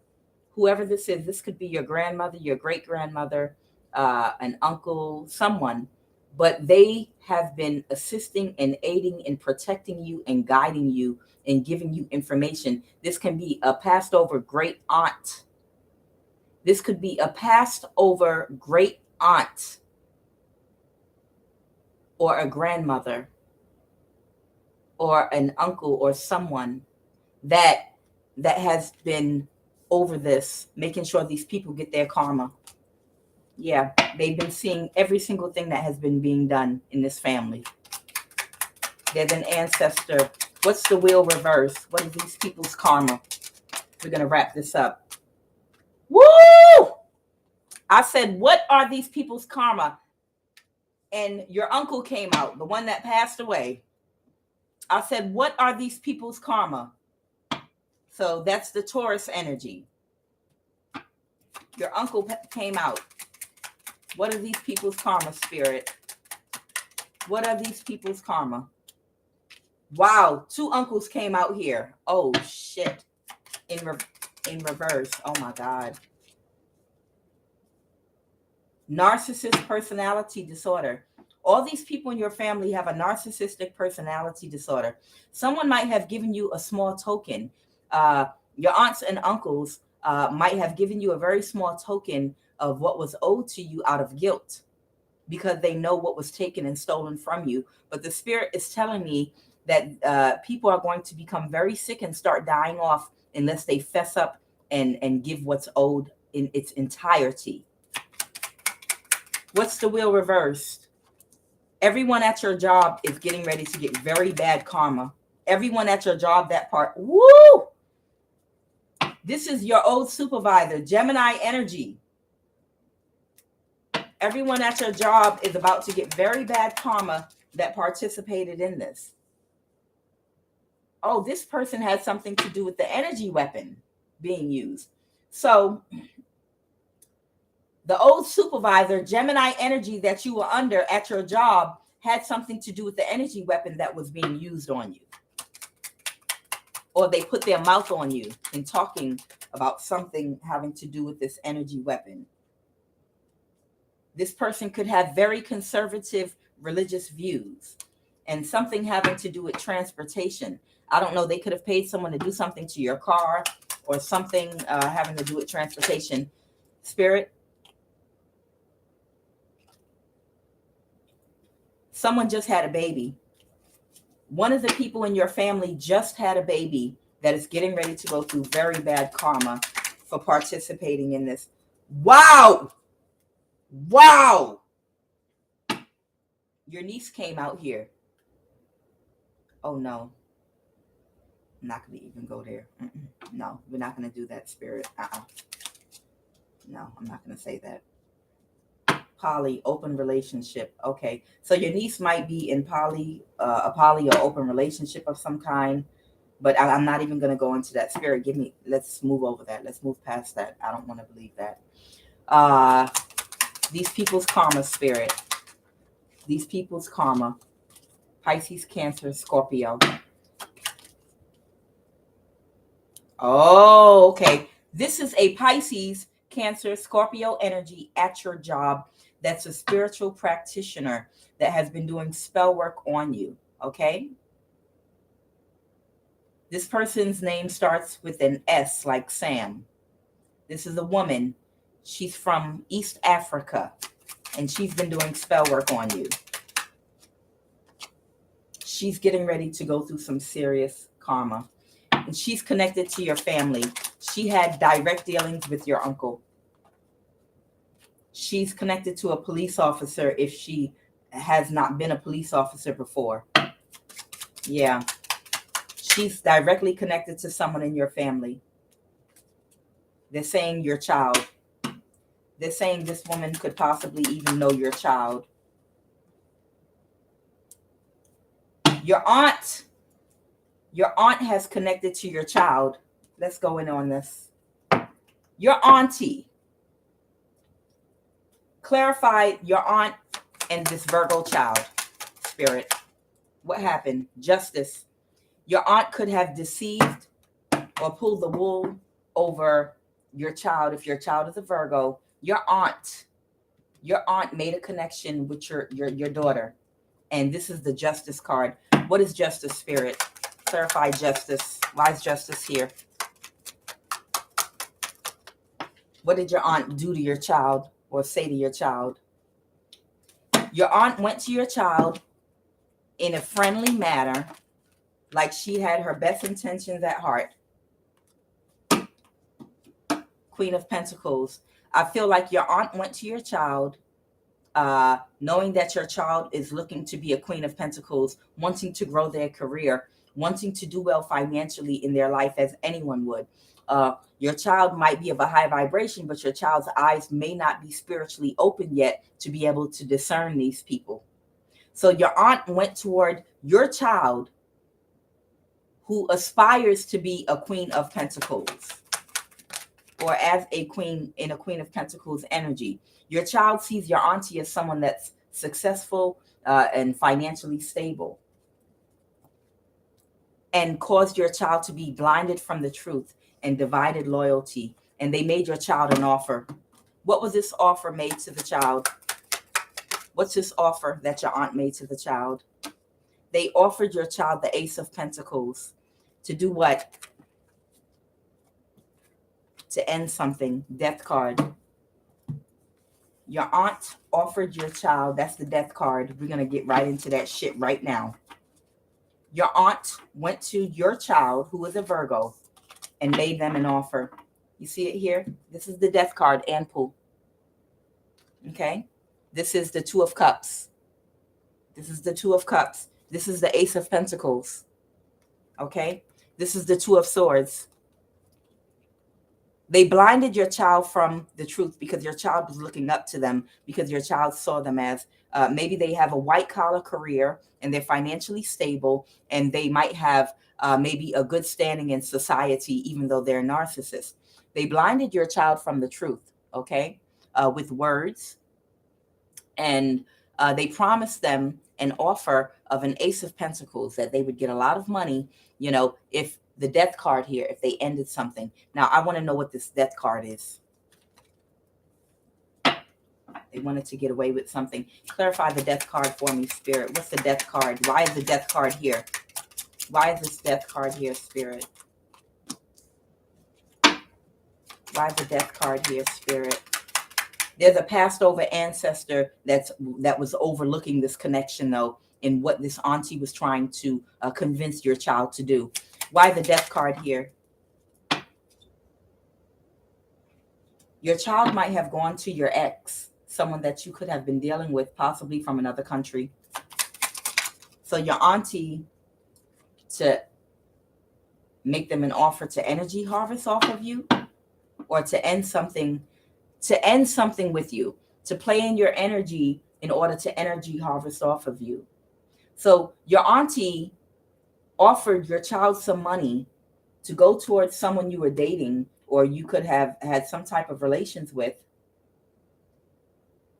Whoever this is, this could be your grandmother, your great-grandmother, an uncle, someone. But they have been assisting and aiding and protecting you and guiding you and giving you information. This can be a passed over great aunt. This could be a passed over great aunt or a grandmother or an uncle or someone that has been over this, making sure these people get their karma. Yeah, they've been seeing every single thing that has been being done in this family. There's an ancestor. What's the wheel reverse? What is these people's karma? We're going to wrap this up. Woo! I said, what are these people's karma? And your uncle came out, the one that passed away. I said, what are these people's karma? So that's the Taurus energy. Your uncle came out. What are these people's karma, spirit? What are these people's karma? Wow, two uncles came out here. Oh, shit. In reverse. Oh, my God. Narcissist personality disorder. All these people in your family have a narcissistic personality disorder. Someone might have given you a small token. Your aunts and uncles might have given you a very small token of what was owed to you out of guilt. because they know what was taken and stolen from you. But the spirit is telling me that people are going to become very sick and start dying off unless they fess up and give what's owed in its entirety. What's the wheel reversed? Everyone at your job is getting ready to get very bad karma. Everyone at your job, that part, woo! This is your old supervisor, Gemini energy. Everyone at your job is about to get very bad karma that participated in this. Oh, this person had something to do with the energy weapon being used. So the old supervisor, Gemini energy that you were under at your job had something to do with the energy weapon that was being used on you. Or they put their mouth on you in talking about something having to do with this energy weapon. This person could have very conservative religious views and something having to do with transportation. I don't know, they could have paid someone to do something to your car or something having to do with transportation. Spirit, someone just had a baby. One of the people in your family just had a baby that is getting ready to go through very bad karma for participating in this. Wow! Wow! Your niece came out here. Oh, no. I'm not going to even go there. No, we're not going to do that, Spirit. No, I'm not going to say that. Poly, open relationship. Okay, so your niece might be in a poly or open relationship of some kind, but I'm not even going to go into that. Spirit, let's move over that. Let's move past that. I don't want to believe that. These people's karma, Spirit. These people's karma. Pisces, Cancer, Scorpio. Oh, okay. This is a Pisces, Cancer, Scorpio energy at your job. That's a spiritual practitioner that has been doing spell work on you. Okay. This person's name starts with an S, like Sam. This is a woman. She's from East Africa, and she's been doing spell work on you. She's getting ready to go through some serious karma, and she's connected to your family. She had direct dealings with your uncle. She's connected to a police officer if she has not been a police officer before. Yeah. She's directly connected to someone in your family. They're saying your child. They're saying this woman could possibly even know your child. Your aunt has connected to your child. Let's go in on this. Your auntie. Clarify your aunt and this Virgo child, Spirit. What happened? Justice. Your aunt could have deceived or pulled the wool over your child. If your child is a Virgo, your aunt made a connection with your daughter. And this is the Justice card. What is Justice, Spirit? Clarify Justice. Why is Justice here? What did your aunt do to your child or say to your child? Your aunt went to your child in a friendly manner, like she had her best intentions at heart. Queen of Pentacles. I feel like your aunt went to your child, knowing that your child is looking to be a Queen of Pentacles, wanting to grow their career, wanting to do well financially in their life as anyone would. Your child might be of a high vibration, but your child's eyes may not be spiritually open yet to be able to discern these people. So your aunt went toward your child who aspires to be a Queen of Pentacles or as a queen in a Queen of Pentacles energy. Your child sees your auntie as someone that's successful and financially stable, and caused your child to be blinded from the truth and divided loyalty. And they made your child an offer. What was this offer made to the child? What's this offer that your aunt made to the child? They offered your child the Ace of Pentacles to do what? To end something. Death card. Your aunt offered your child, that's the death card. We're going to get right into that shit right now. Your aunt went to your child, who was a Virgo, and made them an offer. You see it here? This is the death card, Anpu. Okay? This is the Two of Cups. This is the Two of Cups. This is the Ace of Pentacles. Okay? This is the Two of Swords. They blinded your child from the truth because your child was looking up to them, because your child saw them as maybe they have a white collar career and they're financially stable, and they might have maybe a good standing in society, even though they're narcissists. They blinded your child from the truth, okay, with words. And they promised them an offer of an Ace of Pentacles, that they would get a lot of money, you know, if the death card here, if they ended something. Now, I want to know what this death card is. They wanted to get away with something. Clarify the death card for me, Spirit. What's the death card? Why is the death card here? Why is this death card here, Spirit? Why is the death card here, Spirit? There's a passed over ancestor that was overlooking this connection, though, in what this auntie was trying to convince your child to do. Why the death card here? Your child might have gone to your ex, someone that you could have been dealing with, possibly from another country. So your auntie, to make them an offer to energy harvest off of you, or to end something with you, to play in your energy in order to energy harvest off of you. So your auntie offered your child some money to go towards someone you were dating, or you could have had some type of relations with,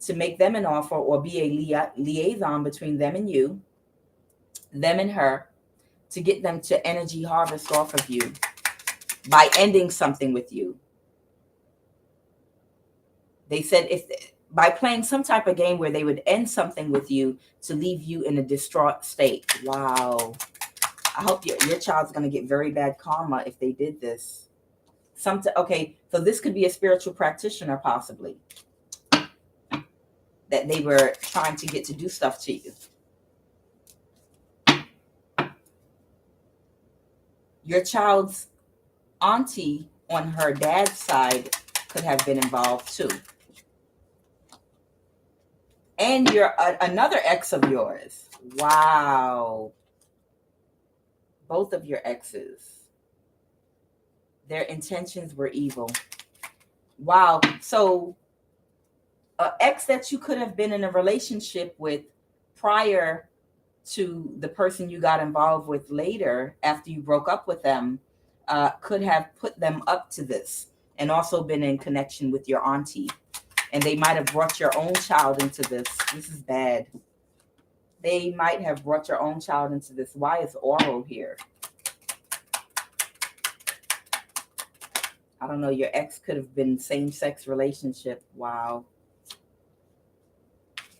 to make them an offer or be a liaison between them and you, them and her, to get them to energy harvest off of you by ending something with you. They said by playing some type of game where they would end something with you to leave you in a distraught state. Wow. I hope your child's going to get very bad karma if they did this. Okay, so this could be a spiritual practitioner, possibly, that they were trying to get to do stuff to you. Your child's auntie on her dad's side could have been involved too. And you're another ex of yours. Wow. Both of your exes, their intentions were evil. Wow. So an ex that you could have been in a relationship with prior to the person you got involved with later, after you broke up with them, could have put them up to this, and also been in connection with your auntie. And they might have brought your own child into this. This is bad. They might have brought your own child into this. Why is oral here? I don't know. Your ex could have been same-sex relationship. Wow.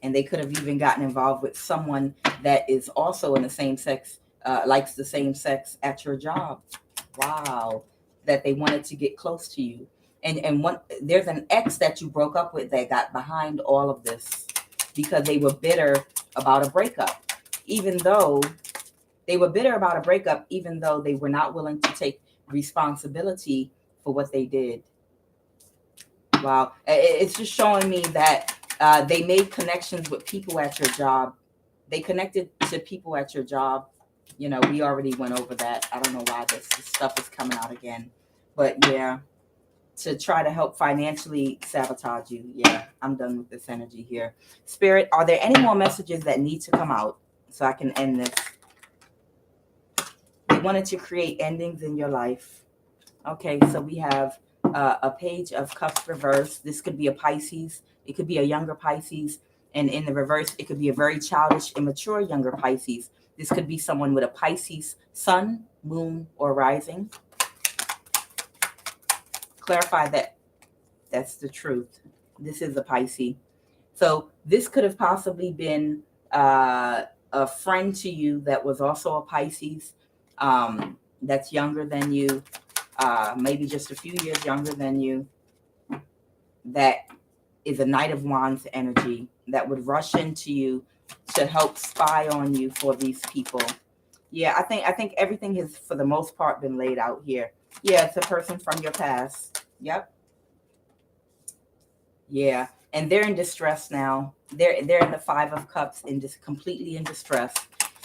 And they could have even gotten involved with someone that is also in the same sex, likes the same sex at your job. Wow. That they wanted to get close to you. And there's an ex that you broke up with that got behind all of this because they were bitter about a breakup. Even though they were not willing to take responsibility for what they did. Wow. It's just showing me that they made connections with people at your job. They connected to people at your job. You know, we already went over that. I don't know why this stuff is coming out again. But yeah, to try to help financially sabotage you. Yeah, I'm done with this energy here. Spirit, are there any more messages that need to come out so I can end this? They wanted to create endings in your life. Okay, so we have a Page of Cups reverse. This could be a Pisces. It could be a younger Pisces. And in the reverse, it could be a very childish, immature younger Pisces. This could be someone with a Pisces sun, moon, or rising. Clarify that that's the truth. This is a Pisces. So this could have possibly been a friend to you that was also a Pisces, that's younger than you, maybe just a few years younger than you, that is a Knight of Wands energy that would rush into you to help spy on you for these people. Yeah, I think everything has, for the most part, been laid out here. Yeah, it's a person from your past. Yep. Yeah, and they're in distress now. They're in the Five of Cups, in just completely in distress,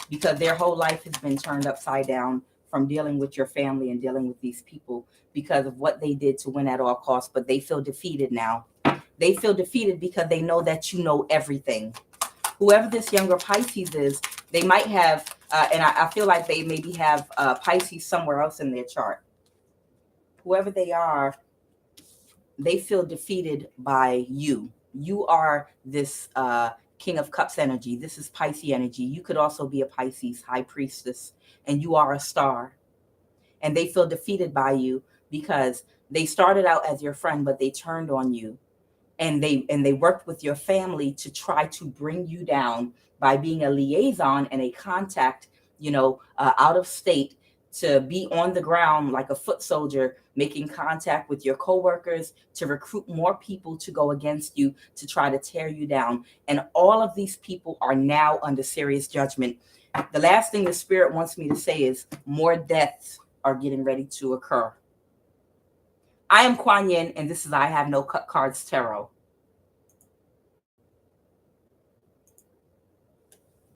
because their whole life has been turned upside down from dealing with your family and dealing with these people because of what they did to win at all costs. But they feel defeated now. They feel defeated because they know that you know everything. Whoever this younger Pisces is, they might have, and I feel like they maybe have Pisces somewhere else in their chart. Whoever they are, they feel defeated by you. You are this King of Cups energy. This is Pisces energy. You could also be a Pisces high priestess, and you are a star. And they feel defeated by you because they started out as your friend, but they turned on you. And they worked with your family to try to bring you down by being a liaison and a contact, out of state, to be on the ground like a foot soldier, making contact with your coworkers to recruit more people to go against you, to try to tear you down. And all of these people are now under serious judgment. The last thing the spirit wants me to say is more deaths are getting ready to occur. I am Kuan Yin, and this is I Have No Cut Cards Tarot.